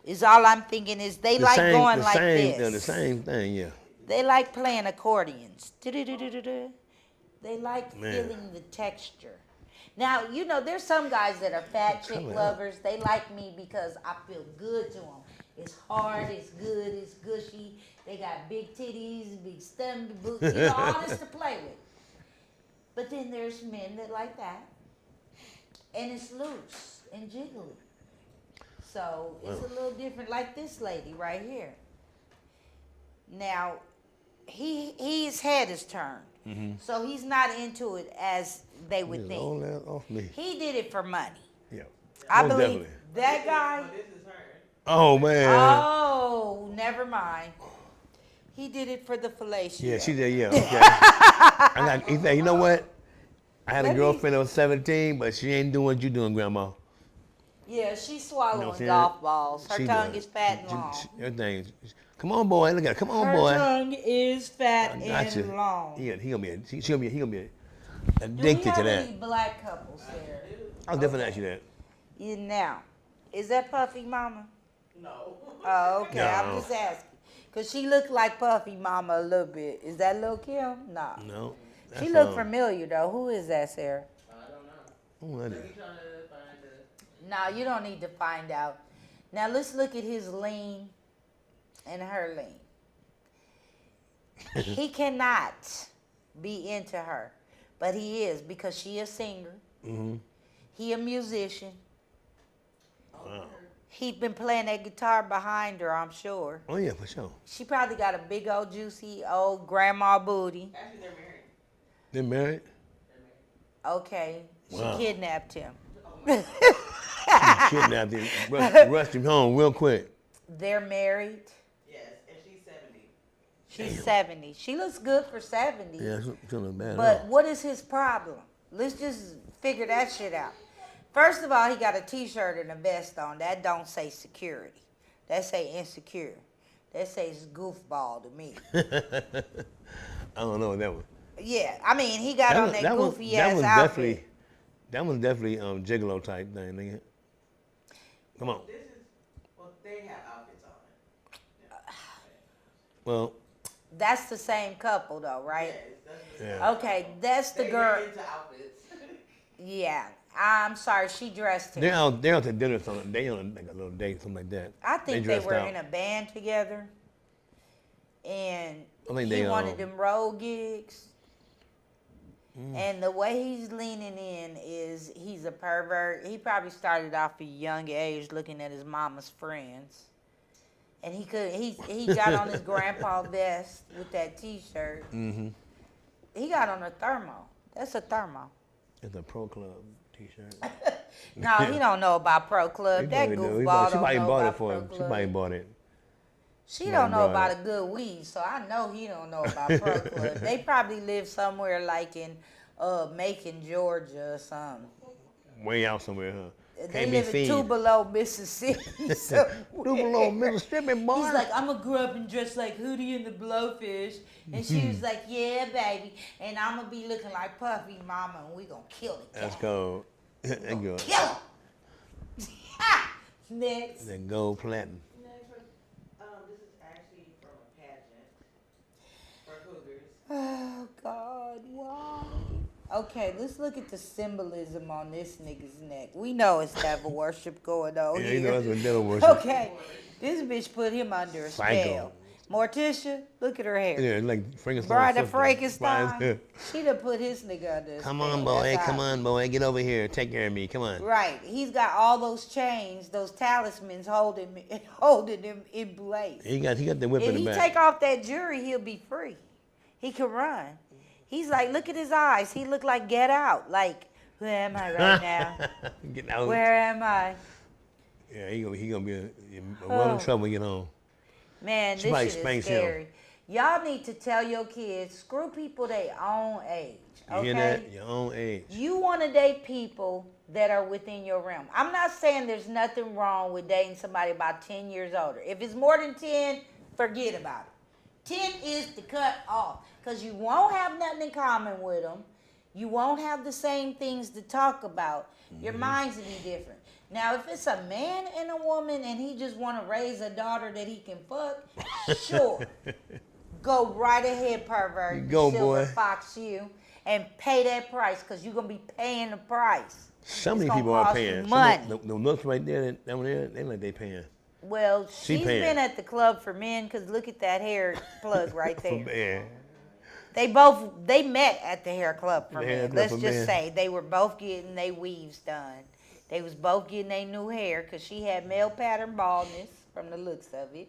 [SPEAKER 1] Is all I'm thinking is they like going like this.
[SPEAKER 2] The same thing, yeah.
[SPEAKER 1] They like playing accordions. Du-du-du-du-du-du. They like
[SPEAKER 2] Man.
[SPEAKER 1] feeling the texture. Now, you know, there's some guys that are fat chick
[SPEAKER 2] Come on.
[SPEAKER 1] lovers. They like me because I feel good to them. It's hard, it's good, it's gushy. They got big titties, big stomach, boots, you know, all this to play with. But then there's men that like that. And it's loose and jiggly. So it's a little different, like this lady right here. Now, his head is turned. So he's not into it as they would think.
[SPEAKER 2] All that off me.
[SPEAKER 1] He did it for money.
[SPEAKER 2] Yeah.
[SPEAKER 1] I
[SPEAKER 2] Most
[SPEAKER 1] believe
[SPEAKER 2] definitely.
[SPEAKER 1] that guy.
[SPEAKER 3] But this is her.
[SPEAKER 2] Oh, man.
[SPEAKER 1] Oh, never mind. He did it for the fellatio.
[SPEAKER 2] Yeah, she did, yeah. Okay. He said, you know what? I had a
[SPEAKER 1] Let me-
[SPEAKER 2] girlfriend that was 17, but she ain't doing what you doing, Grandma.
[SPEAKER 1] Yeah, she's
[SPEAKER 2] You know
[SPEAKER 1] swallowing
[SPEAKER 2] what I'm
[SPEAKER 1] golf balls. Her
[SPEAKER 2] She
[SPEAKER 1] tongue
[SPEAKER 2] does.
[SPEAKER 1] is fat and long.
[SPEAKER 2] Everything. Come on, boy. Look at her. Come on,
[SPEAKER 1] Her
[SPEAKER 2] boy.
[SPEAKER 1] tongue is fat
[SPEAKER 2] I got
[SPEAKER 1] and
[SPEAKER 2] you.
[SPEAKER 1] long.
[SPEAKER 2] He gonna be
[SPEAKER 1] Do we
[SPEAKER 2] addicted
[SPEAKER 1] have
[SPEAKER 2] to that.
[SPEAKER 1] any black couples there?
[SPEAKER 2] I'll definitely ask you that.
[SPEAKER 1] Yeah, now, is that Puffy Mama?
[SPEAKER 3] No.
[SPEAKER 1] Oh, okay. I'm
[SPEAKER 2] No.
[SPEAKER 1] just asking. Because she looked like Puffy Mama a little bit. Is that Lil' Kim? Nah.
[SPEAKER 2] No.
[SPEAKER 1] She looked familiar, though. Who is that, Sarah?
[SPEAKER 3] I don't know.
[SPEAKER 2] Oh, that
[SPEAKER 3] I'm
[SPEAKER 2] is.
[SPEAKER 3] trying to find the.
[SPEAKER 1] No, you don't need to find out. Now, let's look at his lean and her lean. He cannot be into her, but he is because she a singer.
[SPEAKER 2] Mm-hmm.
[SPEAKER 1] He a musician.
[SPEAKER 2] Wow.
[SPEAKER 1] He been playing that guitar behind her, I'm sure.
[SPEAKER 2] Oh, yeah, for sure.
[SPEAKER 1] She probably got a big old juicy old grandma booty.
[SPEAKER 3] Actually, they're married.
[SPEAKER 2] They're married?
[SPEAKER 3] They're married.
[SPEAKER 1] Okay, she
[SPEAKER 2] Wow.
[SPEAKER 1] kidnapped him.
[SPEAKER 2] She kidnapped him, rushed him home real quick.
[SPEAKER 1] They're married.
[SPEAKER 3] Yes, and she's 70.
[SPEAKER 1] She's 70. She looks good for 70.
[SPEAKER 2] Yeah, she don't look bad at
[SPEAKER 1] But
[SPEAKER 2] all.
[SPEAKER 1] what is his problem? Let's just figure that shit out. First of all, he got a t-shirt and a vest on. That don't say security. That say insecure. That says goofball to me.
[SPEAKER 2] I don't know that one.
[SPEAKER 1] Yeah, I mean, he got on that goofy ass outfit.
[SPEAKER 2] That was definitely gigolo type thing, nigga. Come on.
[SPEAKER 3] This is, well, they have outfits on.
[SPEAKER 2] Well,
[SPEAKER 1] That's the same couple though, right?
[SPEAKER 2] yeah.
[SPEAKER 1] Okay, that's the girl.
[SPEAKER 3] They're into outfits.
[SPEAKER 1] Yeah, I'm sorry, she dressed him.
[SPEAKER 2] They're out to dinner or something. They on like a little date, something like that.
[SPEAKER 1] I think they
[SPEAKER 2] dressed
[SPEAKER 1] were
[SPEAKER 2] out.
[SPEAKER 1] in a band together, and
[SPEAKER 2] I think
[SPEAKER 1] he
[SPEAKER 2] they,
[SPEAKER 1] wanted them road gigs. And the way he's leaning in is he's a pervert. He probably started off at a young age looking at his mama's friends. And he got on his grandpa vest with that t-shirt.
[SPEAKER 2] Mm-hmm.
[SPEAKER 1] He got on a thermo. That's a thermo.
[SPEAKER 2] It's a pro club t-shirt.
[SPEAKER 1] No, he don't know about Pro Club.
[SPEAKER 2] He
[SPEAKER 1] That
[SPEAKER 2] probably do.
[SPEAKER 1] goofball
[SPEAKER 2] She
[SPEAKER 1] don't
[SPEAKER 2] probably
[SPEAKER 1] know
[SPEAKER 2] bought
[SPEAKER 1] about
[SPEAKER 2] it for
[SPEAKER 1] Pro
[SPEAKER 2] him. She
[SPEAKER 1] Club.
[SPEAKER 2] probably bought it.
[SPEAKER 1] She
[SPEAKER 2] Yeah,
[SPEAKER 1] don't know
[SPEAKER 2] brought
[SPEAKER 1] about
[SPEAKER 2] it.
[SPEAKER 1] a good weed, so I know he don't know about Pro Club. They probably live somewhere like in Macon, Georgia or something.
[SPEAKER 2] Way out somewhere, huh?
[SPEAKER 1] They
[SPEAKER 2] Can't be
[SPEAKER 1] live in
[SPEAKER 2] seen.
[SPEAKER 1] Tupelo, Mississippi. somewhere.
[SPEAKER 2] Tupelo, Mississippi, boy.
[SPEAKER 1] He's like, I'm gonna grow up and dress like Hootie and the Blowfish. And she was like, yeah, baby. And I'm gonna be looking like Puffy Mama and we gonna kill the cat.
[SPEAKER 2] That's cold. That good.
[SPEAKER 1] Kill him. Next.
[SPEAKER 2] That gold platinum.
[SPEAKER 3] Next one, this is actually from a pageant for Cougars.
[SPEAKER 1] Oh, God, why? Okay, let's look at the symbolism on this nigga's neck. We know it's devil worship going on
[SPEAKER 2] Yeah,
[SPEAKER 1] here.
[SPEAKER 2] you know that's what devil worship.
[SPEAKER 1] Okay, this bitch put him under a
[SPEAKER 2] Psycho.
[SPEAKER 1] spell. Morticia, look at her hair.
[SPEAKER 2] Yeah, like Frankenstein.
[SPEAKER 1] Bride of
[SPEAKER 2] sister.
[SPEAKER 1] Frankenstein. She done put his nigga under a
[SPEAKER 2] Come
[SPEAKER 1] spell.
[SPEAKER 2] on, boy.
[SPEAKER 1] That's
[SPEAKER 2] Come
[SPEAKER 1] how-
[SPEAKER 2] on, boy. Get over here. Take care of me. Come on.
[SPEAKER 1] Right, he's got all those chains, those talismans holding him in place.
[SPEAKER 2] He got the whip
[SPEAKER 1] If
[SPEAKER 2] in
[SPEAKER 1] he
[SPEAKER 2] the back.
[SPEAKER 1] take off that jury, he'll be free. He can run. He's like, look at his eyes. He look like Get Out. Like, where am I right now?
[SPEAKER 2] Get out.
[SPEAKER 1] Where am I?
[SPEAKER 2] Yeah, he gonna be in a world of trouble when he get home.
[SPEAKER 1] Man,
[SPEAKER 2] She probably
[SPEAKER 1] this shit is
[SPEAKER 2] spanks him.
[SPEAKER 1] scary. Y'all need to tell your kids, screw people their own age.
[SPEAKER 2] You
[SPEAKER 1] Okay?
[SPEAKER 2] hear that? Your own age.
[SPEAKER 1] You want to date people that are within your realm. I'm not saying there's nothing wrong with dating somebody about 10 years older. If it's more than 10, forget about it. 10 is the cut off because you won't have nothing in common with them. You won't have the same things to talk about. Your minds will be different. Now, if it's a man and a woman and he just want to raise a daughter that he can fuck, sure. Go right ahead, pervert.
[SPEAKER 2] Go,
[SPEAKER 1] Silver
[SPEAKER 2] boy.
[SPEAKER 1] fox you. And pay that price because you're going to be paying the price.
[SPEAKER 2] Some of
[SPEAKER 1] It's
[SPEAKER 2] these
[SPEAKER 1] gonna
[SPEAKER 2] people are
[SPEAKER 1] cost you
[SPEAKER 2] paying.
[SPEAKER 1] money.
[SPEAKER 2] The looks right there, down there, they like they paying.
[SPEAKER 1] Well,
[SPEAKER 2] She
[SPEAKER 1] she's
[SPEAKER 2] paying.
[SPEAKER 1] been at the club for men because look at that hair plug right
[SPEAKER 2] For
[SPEAKER 1] there.
[SPEAKER 2] man.
[SPEAKER 1] They met at the hair club for
[SPEAKER 2] The hair
[SPEAKER 1] men.
[SPEAKER 2] club
[SPEAKER 1] Let's
[SPEAKER 2] for
[SPEAKER 1] just
[SPEAKER 2] men.
[SPEAKER 1] say they were both getting their weaves done. They was both getting their new hair because she had male pattern baldness from the looks of it.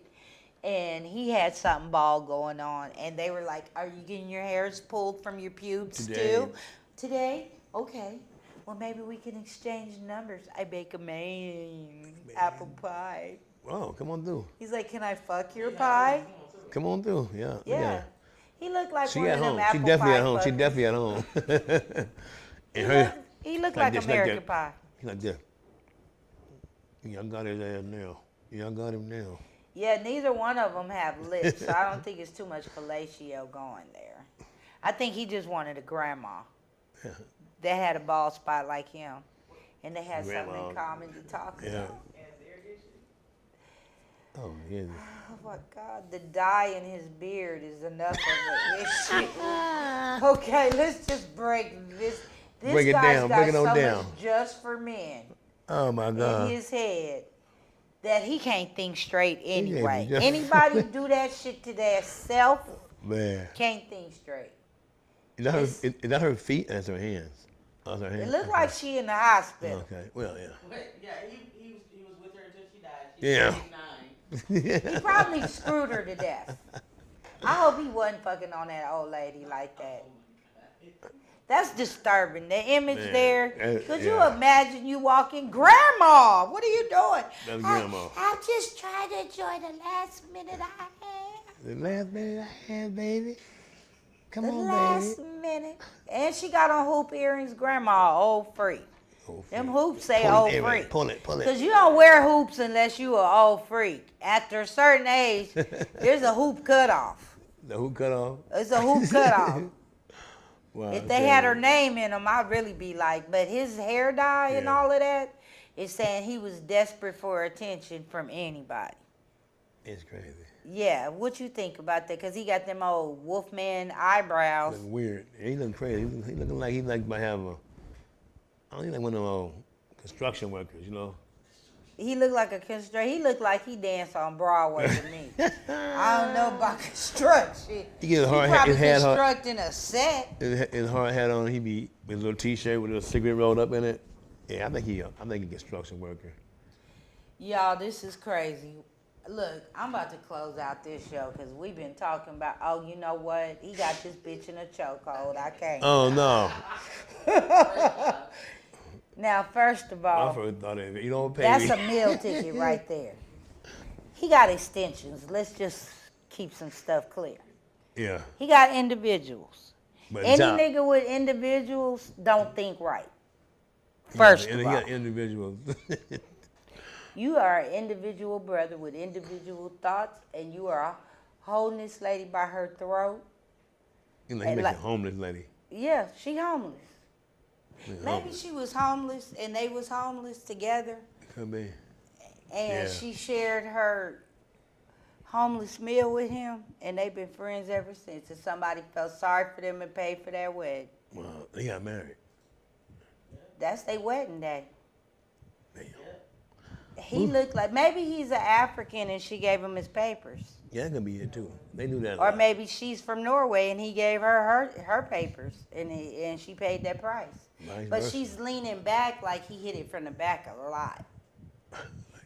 [SPEAKER 1] And he had something bald going on. And they were like, are you getting your hairs pulled from your pubes too? Today? Okay. Well, maybe we can exchange numbers. I bake a man apple pie.
[SPEAKER 2] Oh, come on through.
[SPEAKER 1] He's like, can I fuck your pie?
[SPEAKER 2] Come on through. Yeah.
[SPEAKER 1] Yeah. He looked like
[SPEAKER 2] She
[SPEAKER 1] one
[SPEAKER 2] at
[SPEAKER 1] of them
[SPEAKER 2] home. She
[SPEAKER 1] apple
[SPEAKER 2] definitely
[SPEAKER 1] pie
[SPEAKER 2] at home. She
[SPEAKER 1] fuckers.
[SPEAKER 2] definitely at home.
[SPEAKER 1] He
[SPEAKER 2] And her,
[SPEAKER 1] looked, he looked like
[SPEAKER 2] this,
[SPEAKER 1] American
[SPEAKER 2] that.
[SPEAKER 1] Pie.
[SPEAKER 2] He like this. Y'all got his ass now. Y'all got him now.
[SPEAKER 1] Yeah, neither one of them have lips, so I don't think it's too much fellatio going there. I think he just wanted a grandma that had a bald spot like him, and they had something
[SPEAKER 2] Grandma.
[SPEAKER 1] in common to talk
[SPEAKER 2] Yeah.
[SPEAKER 1] about.
[SPEAKER 2] Oh, yeah.
[SPEAKER 1] Oh my God, the dye in his beard is enough of an issue. Okay, let's just break this. This
[SPEAKER 2] Break it
[SPEAKER 1] guy's
[SPEAKER 2] down,
[SPEAKER 1] got
[SPEAKER 2] break it on
[SPEAKER 1] so
[SPEAKER 2] down.
[SPEAKER 1] much just for men
[SPEAKER 2] Oh, my
[SPEAKER 1] in
[SPEAKER 2] God.
[SPEAKER 1] his head that he can't think straight
[SPEAKER 2] can't
[SPEAKER 1] anyway.
[SPEAKER 2] just-
[SPEAKER 1] Anybody do that shit to their self
[SPEAKER 2] Man.
[SPEAKER 1] can't think straight.
[SPEAKER 2] Is that her,
[SPEAKER 1] It's-
[SPEAKER 2] is that her feet? That's her hands. Oh, that's her
[SPEAKER 1] It
[SPEAKER 2] hands.
[SPEAKER 1] looked like she in the hospital.
[SPEAKER 2] Okay. Well, yeah.
[SPEAKER 3] But yeah, he was with her until she died.
[SPEAKER 2] Yeah.
[SPEAKER 3] She's 89.
[SPEAKER 1] He probably screwed her to death. I hope he wasn't fucking on that old lady like that. That's disturbing. The image
[SPEAKER 2] Man,
[SPEAKER 1] there.
[SPEAKER 2] that-
[SPEAKER 1] Could
[SPEAKER 2] yeah.
[SPEAKER 1] you imagine you walking, Grandma? What are you doing?
[SPEAKER 2] That's Grandma.
[SPEAKER 1] I'm just trying to enjoy the last minute I have.
[SPEAKER 2] The last minute I had, baby. Come
[SPEAKER 1] The
[SPEAKER 2] on,
[SPEAKER 1] last
[SPEAKER 2] baby.
[SPEAKER 1] minute. And she got on hoop earrings. Grandma, old freak.
[SPEAKER 2] Oh,
[SPEAKER 1] Them
[SPEAKER 2] freak.
[SPEAKER 1] hoops say
[SPEAKER 2] Pull
[SPEAKER 1] old
[SPEAKER 2] it,
[SPEAKER 1] freak.
[SPEAKER 2] Pull it, pull
[SPEAKER 1] Because
[SPEAKER 2] it.
[SPEAKER 1] you don't wear hoops unless you an old freak. After a certain age, there's a hoop cutoff.
[SPEAKER 2] The hoop cut off.
[SPEAKER 1] It's a hoop cutoff.
[SPEAKER 2] Wow,
[SPEAKER 1] If they had her name in them, I'd really be like, but his hair dye and
[SPEAKER 2] Yeah.
[SPEAKER 1] all of that is saying he was desperate for attention from anybody.
[SPEAKER 2] It's crazy.
[SPEAKER 1] Yeah, what you think about that? Because he got them old Wolfman eyebrows.
[SPEAKER 2] Look weird. He look crazy. He looking like he might have a. I don't think like one of them old construction workers, you know.
[SPEAKER 1] He looked like a construct. He looked like he danced on Broadway to me. I don't know about construction.
[SPEAKER 2] He get his hard
[SPEAKER 1] probably
[SPEAKER 2] his hat hard.
[SPEAKER 1] constructing a set.
[SPEAKER 2] His hard hat on. He be with a little T-shirt with a cigarette rolled up in it. Yeah, I think he construction worker.
[SPEAKER 1] Y'all, this is crazy. Look, I'm about to close out this show because we've been talking about, oh, you know what? He got this bitch in a chokehold. I can't.
[SPEAKER 2] Oh no!
[SPEAKER 1] Now, first of
[SPEAKER 2] I
[SPEAKER 1] all,
[SPEAKER 2] first thought of it. You don't pay
[SPEAKER 1] that's
[SPEAKER 2] me.
[SPEAKER 1] a meal ticket right there. He got extensions. Let's just keep some stuff clear.
[SPEAKER 2] Yeah.
[SPEAKER 1] He got individuals.
[SPEAKER 2] But
[SPEAKER 1] Any
[SPEAKER 2] top.
[SPEAKER 1] nigga with individuals don't think right. First
[SPEAKER 2] and
[SPEAKER 1] of
[SPEAKER 2] he
[SPEAKER 1] all,
[SPEAKER 2] got individuals.
[SPEAKER 1] you are an individual brother with individual thoughts, and you are holding this lady by her throat.
[SPEAKER 2] You know, he
[SPEAKER 1] And
[SPEAKER 2] makes
[SPEAKER 1] like-
[SPEAKER 2] a homeless lady.
[SPEAKER 1] Yeah, she homeless.
[SPEAKER 2] He's
[SPEAKER 1] Maybe
[SPEAKER 2] homeless.
[SPEAKER 1] she was homeless and they was homeless together,
[SPEAKER 2] Could be.
[SPEAKER 1] and
[SPEAKER 2] Yeah.
[SPEAKER 1] she shared her homeless meal with him, and they've been friends ever since. And somebody felt sorry for them and paid for their wedding.
[SPEAKER 2] Well, they got married.
[SPEAKER 1] That's their wedding day.
[SPEAKER 2] Damn.
[SPEAKER 1] He looked like maybe he's an African and she gave him his papers,
[SPEAKER 2] Yeah, that could be it too. They do that. a
[SPEAKER 1] or
[SPEAKER 2] lot.
[SPEAKER 1] maybe she's from Norway and he gave her papers and she paid that price.
[SPEAKER 2] Vice
[SPEAKER 1] But
[SPEAKER 2] versa.
[SPEAKER 1] she's leaning back like he hit it from the back a lot.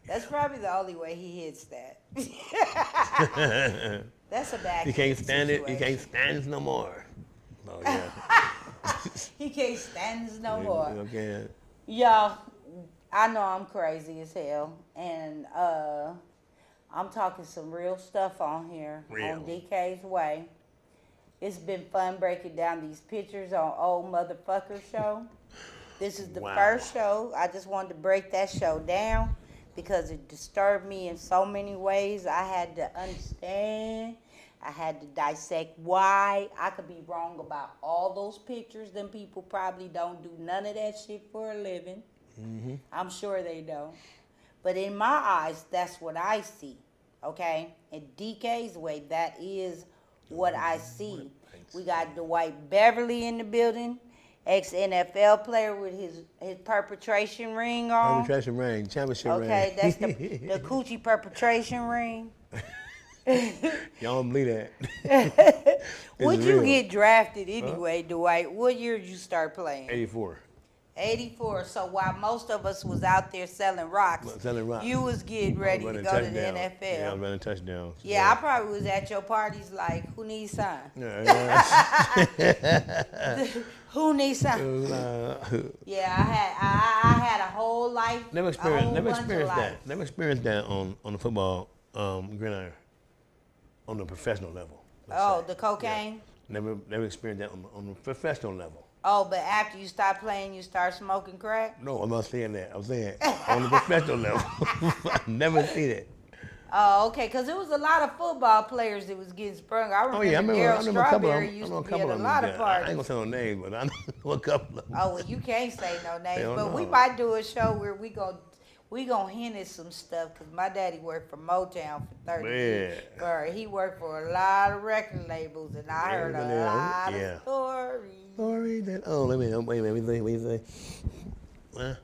[SPEAKER 1] That's probably the only way he hits that. That's a back.
[SPEAKER 2] He can't stand it. He
[SPEAKER 1] situation.
[SPEAKER 2] can't stand it no more. Oh yeah.
[SPEAKER 1] He can't stand this no more.
[SPEAKER 2] Okay.
[SPEAKER 1] Y'all, I know I'm crazy as hell, and I'm talking some real stuff on here
[SPEAKER 2] Real.
[SPEAKER 1] on DK's Way. It's been fun breaking down these pictures on Old Motherfucker Show. This is the
[SPEAKER 2] Wow.
[SPEAKER 1] first show. I just wanted to break that show down because it disturbed me in so many ways. I had to understand. I had to dissect why. I could be wrong about all those pictures. Them people probably don't do none of that shit for a living.
[SPEAKER 2] Mm-hmm.
[SPEAKER 1] I'm sure they don't. But in my eyes, that's what I see. Okay? In DK's Way, that is what I see. We got Dwight Beverly in the building, ex-NFL player with his perpetration ring on.
[SPEAKER 2] Arbitration ring, championship ring.
[SPEAKER 1] Okay, that's the coochie perpetration ring.
[SPEAKER 2] Y'all don't believe that.
[SPEAKER 1] Would
[SPEAKER 2] It's
[SPEAKER 1] you
[SPEAKER 2] real.
[SPEAKER 1] get drafted anyway, Dwight? What year did you start playing?
[SPEAKER 2] 84.
[SPEAKER 1] 84. So while most of us was out there selling rocks,
[SPEAKER 2] Selling rocks.
[SPEAKER 1] you was getting ready to
[SPEAKER 2] Running
[SPEAKER 1] go to the
[SPEAKER 2] touchdowns.
[SPEAKER 1] NFL.
[SPEAKER 2] Yeah, I was running touchdowns.
[SPEAKER 1] Yeah, I probably was at your parties like, who needs sign?
[SPEAKER 2] Yeah.
[SPEAKER 1] Who needs sign? Yeah, I had a whole life.
[SPEAKER 2] Never
[SPEAKER 1] a whole bunch of
[SPEAKER 2] experienced
[SPEAKER 1] life.
[SPEAKER 2] that. Never experienced that on the football gridiron, on the professional level. let's
[SPEAKER 1] Oh,
[SPEAKER 2] say.
[SPEAKER 1] the cocaine?
[SPEAKER 2] Yeah. Never experienced that on the professional level.
[SPEAKER 1] Oh, but after you start playing, you start smoking crack?
[SPEAKER 2] No, I'm not saying that. I'm saying on the professional level. I've never seen it.
[SPEAKER 1] Oh, okay, because there was a lot of football players that was getting sprung. I remember,
[SPEAKER 2] Oh yeah, I remember
[SPEAKER 1] Daryl
[SPEAKER 2] a couple of
[SPEAKER 1] Strawberry
[SPEAKER 2] them.
[SPEAKER 1] used
[SPEAKER 2] I know
[SPEAKER 1] to
[SPEAKER 2] a
[SPEAKER 1] be at
[SPEAKER 2] couple
[SPEAKER 1] a
[SPEAKER 2] of
[SPEAKER 1] lot
[SPEAKER 2] them.
[SPEAKER 1] of
[SPEAKER 2] Yeah. I ain't
[SPEAKER 1] parties.
[SPEAKER 2] gonna say no names, but I know a couple of them.
[SPEAKER 1] Oh, well, you can't say no names,
[SPEAKER 2] Hell
[SPEAKER 1] but we
[SPEAKER 2] no.
[SPEAKER 1] might do a show where we gonna hint at some stuff because my daddy worked for Motown for 30 years. He worked for a lot of record labels, and I heard a lot of stories.
[SPEAKER 2] Sorry that. Oh, wait a minute. What you say? Huh?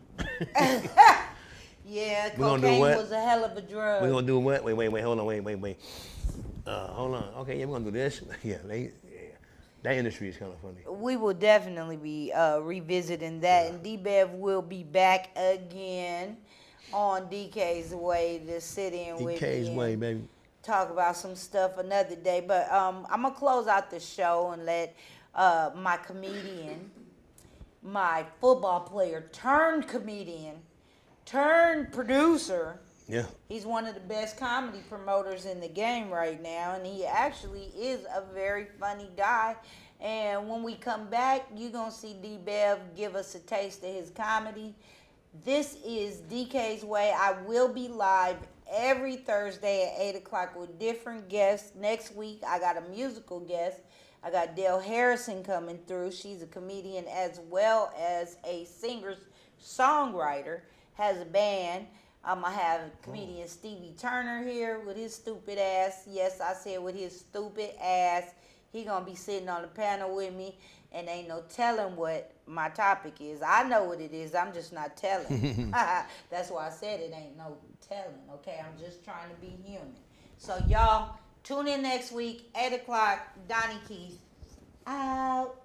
[SPEAKER 1] Yeah,
[SPEAKER 2] We gonna do
[SPEAKER 1] cocaine
[SPEAKER 2] what?
[SPEAKER 1] was a hell of a drug.
[SPEAKER 2] We gonna do what? Wait. Hold on. Wait. Hold on. Okay, yeah, we're gonna do this. Yeah, that industry is kind of funny.
[SPEAKER 1] We will definitely be revisiting that, and D-Bev will be back again on DK's Way to sit in with
[SPEAKER 2] DK's
[SPEAKER 1] me
[SPEAKER 2] Way,
[SPEAKER 1] and
[SPEAKER 2] baby.
[SPEAKER 1] talk about some stuff another day. But I'm gonna close out the show and let my comedian, my football player turned comedian, turned producer.
[SPEAKER 2] Yeah.
[SPEAKER 1] He's one of the best comedy promoters in the game right now, and he actually is a very funny guy. And when we come back, you're going to see D-Bev give us a taste of his comedy. This is DK's Way. I will be live every Thursday at 8 o'clock with different guests. Next week, I got a musical guest. I got Dale Harrison coming through. She's a comedian as well as a singer-songwriter, has a band. I'm going to have comedian Stevie Turner here with his stupid ass. Yes, I said with his stupid ass. He going to be sitting on the panel with me, and ain't no telling what my topic is. I know what it is. I'm just not telling. That's why I said it ain't no telling, okay? I'm just trying to be human. So, y'all, tune in next week, 8 o'clock, Donnie Keith. Out.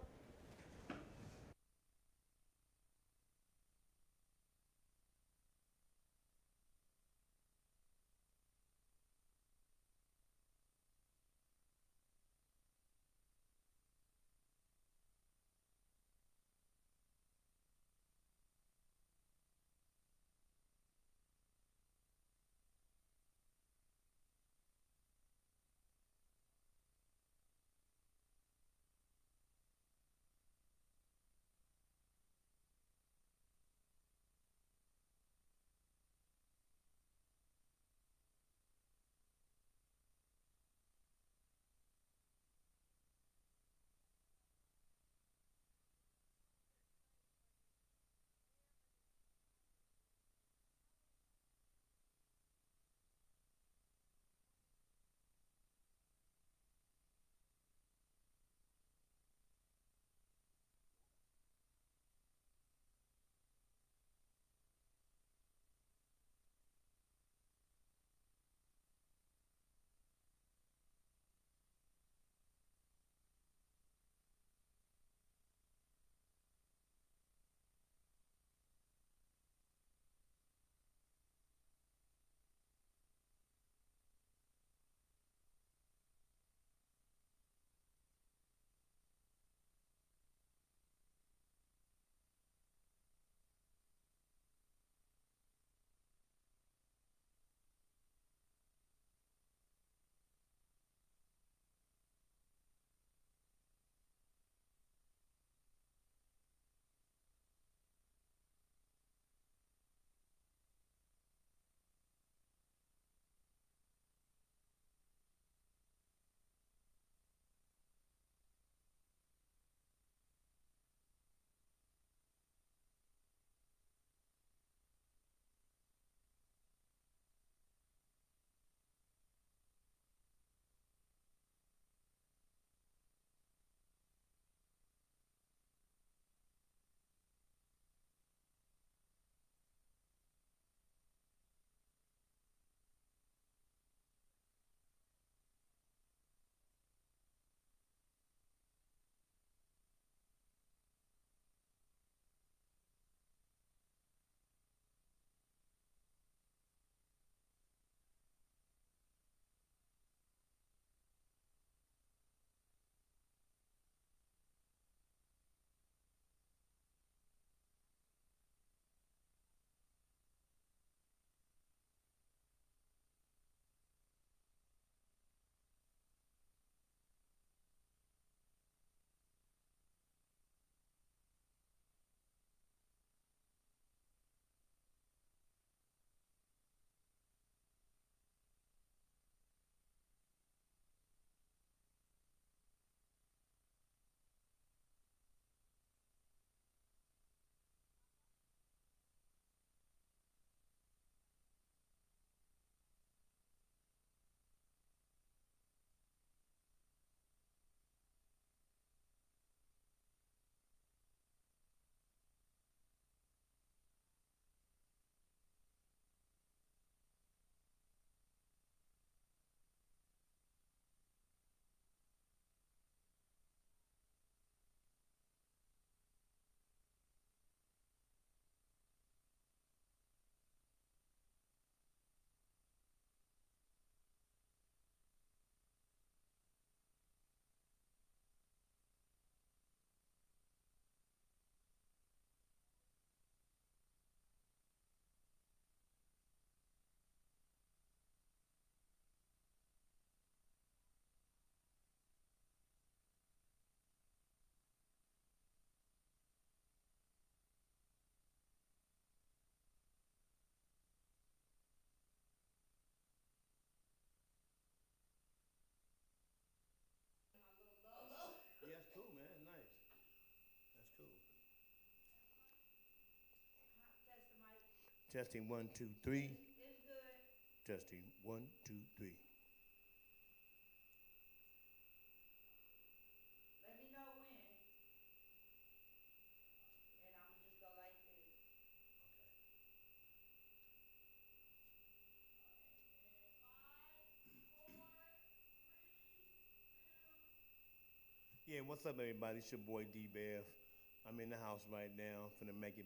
[SPEAKER 2] Testing 1, 2, 3.
[SPEAKER 1] It's good.
[SPEAKER 2] Testing 1, 2, 3.
[SPEAKER 1] Let me know when. And I'm gonna just go like this.
[SPEAKER 2] Yeah, what's up, everybody? It's your boy D-Bev. I'm in the house right now. Finna make it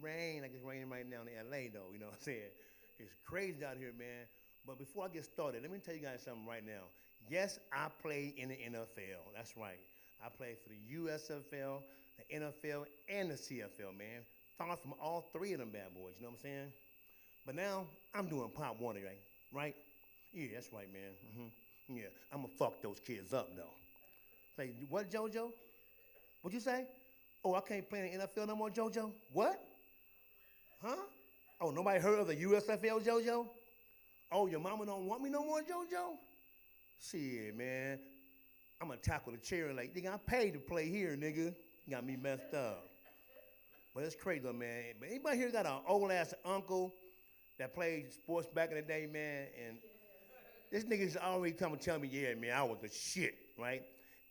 [SPEAKER 2] rain like it's raining right now in LA, though. You know what I'm saying? It's crazy out here, man. But before I get started, let me tell you guys something right now. Yes, I play in the NFL. That's right. I play for the USFL, the NFL, and the CFL, man. Found from all three of them bad boys. You know what I'm saying? But now I'm doing Pop Warner, right? Right? Yeah, that's right, man. Yeah, I'm gonna fuck those kids up, though. Say, what, JoJo? What'd you say? Oh, I can't play in the NFL no more, JoJo? What? Huh? Oh, nobody heard of the USFL, JoJo? Oh, your mama don't want me no more, JoJo? Shit, man. I'm gonna tackle the chair like, nigga, I paid to play here, nigga. Got me messed up. But it's crazy, though, man. But anybody here got an old-ass uncle that played sports back in the day, man? And this nigga's always come and tell me, yeah, man, I was the shit, right?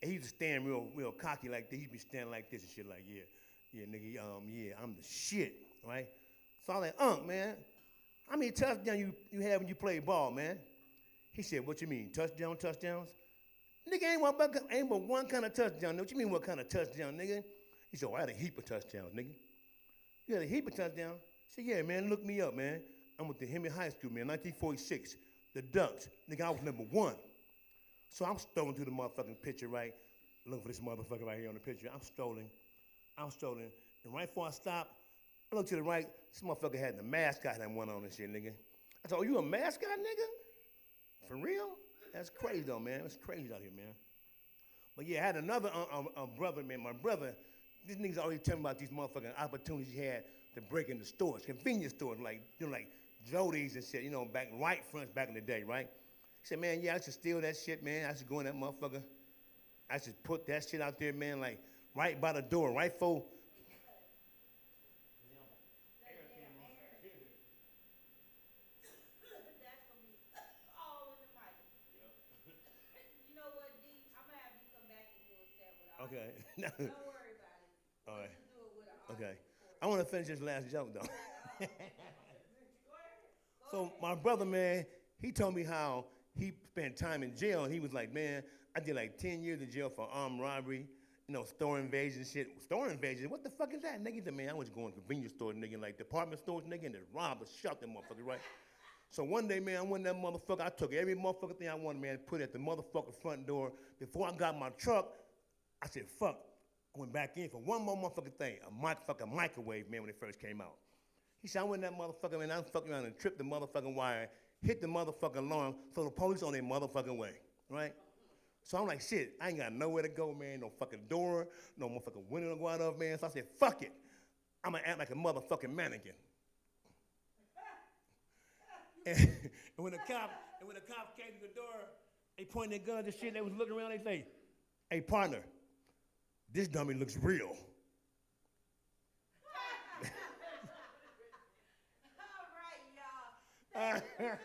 [SPEAKER 2] And he used to stand real cocky like this. He'd be standing like this and shit like, yeah, nigga, yeah, I'm the shit, right? So I'm like, man, how many touchdowns you have when you play ball, man? He said, what you mean, touchdowns? Nigga, ain't but one kind of touchdown. What you mean what kind of touchdown, nigga? He said, well, I had a heap of touchdowns, nigga. You had a heap of touchdowns? I said, yeah, man, look me up, man. I went to Henry High School, man, 1946. The Ducks. Nigga, I was number 1. So I'm strolling through the motherfucking picture, right? Looking for this motherfucker right here on the picture. I'm strolling. And right before I stop, I look to the right. This motherfucker had the mascot that went on and shit, nigga. I said, oh, you a mascot, nigga? For real? That's crazy, though, man. It's crazy out here, man. But yeah, I had another brother, man. My brother, this nigga's always telling me about these motherfucking opportunities he had to break into stores, convenience stores, like, like Jody's and shit, back right fronts back in the day, right? He said, man, yeah, I should steal that shit, man. I should go in that motherfucker. I should put that shit out there, man, like right by the door, right for.
[SPEAKER 1] That's gonna be all in the mic. Yep. You know what, D? I'm gonna have you come back and do a set without
[SPEAKER 2] Okay.
[SPEAKER 1] Don't worry about it.
[SPEAKER 2] All right.
[SPEAKER 1] Do it with an
[SPEAKER 2] Okay. I want to finish this last joke, though.
[SPEAKER 1] Go ahead.
[SPEAKER 2] So my brother, man, he told me how he spent time in jail, and he was like, man, I did like 10 years in jail for armed robbery, store invasion shit. Store invasion, what the fuck is that? Nigga, he said, man, I was going to convenience stores, nigga, like department stores, nigga, and just robbed or shot them motherfuckers, right? So one day, man, I went in that motherfucker, I took every motherfucker thing I wanted, man, put it at the motherfucker front door. Before I got my truck, I said, fuck. I went back in for one more motherfucking thing, a microwave, man, when it first came out. He said, I went in that motherfucker, man, I fucking around and tripped the motherfucking wire, hit the motherfucking alarm, so the police on their motherfucking way, right? So I'm like, shit, I ain't got nowhere to go, man, no fucking door, no motherfucking window to go out of, man. So I said, fuck it. I'm gonna act like a motherfucking mannequin. and when the cop came to the door, they pointed their guns and shit, they was looking around, they say, hey, partner, this dummy looks real.
[SPEAKER 1] All right, y'all.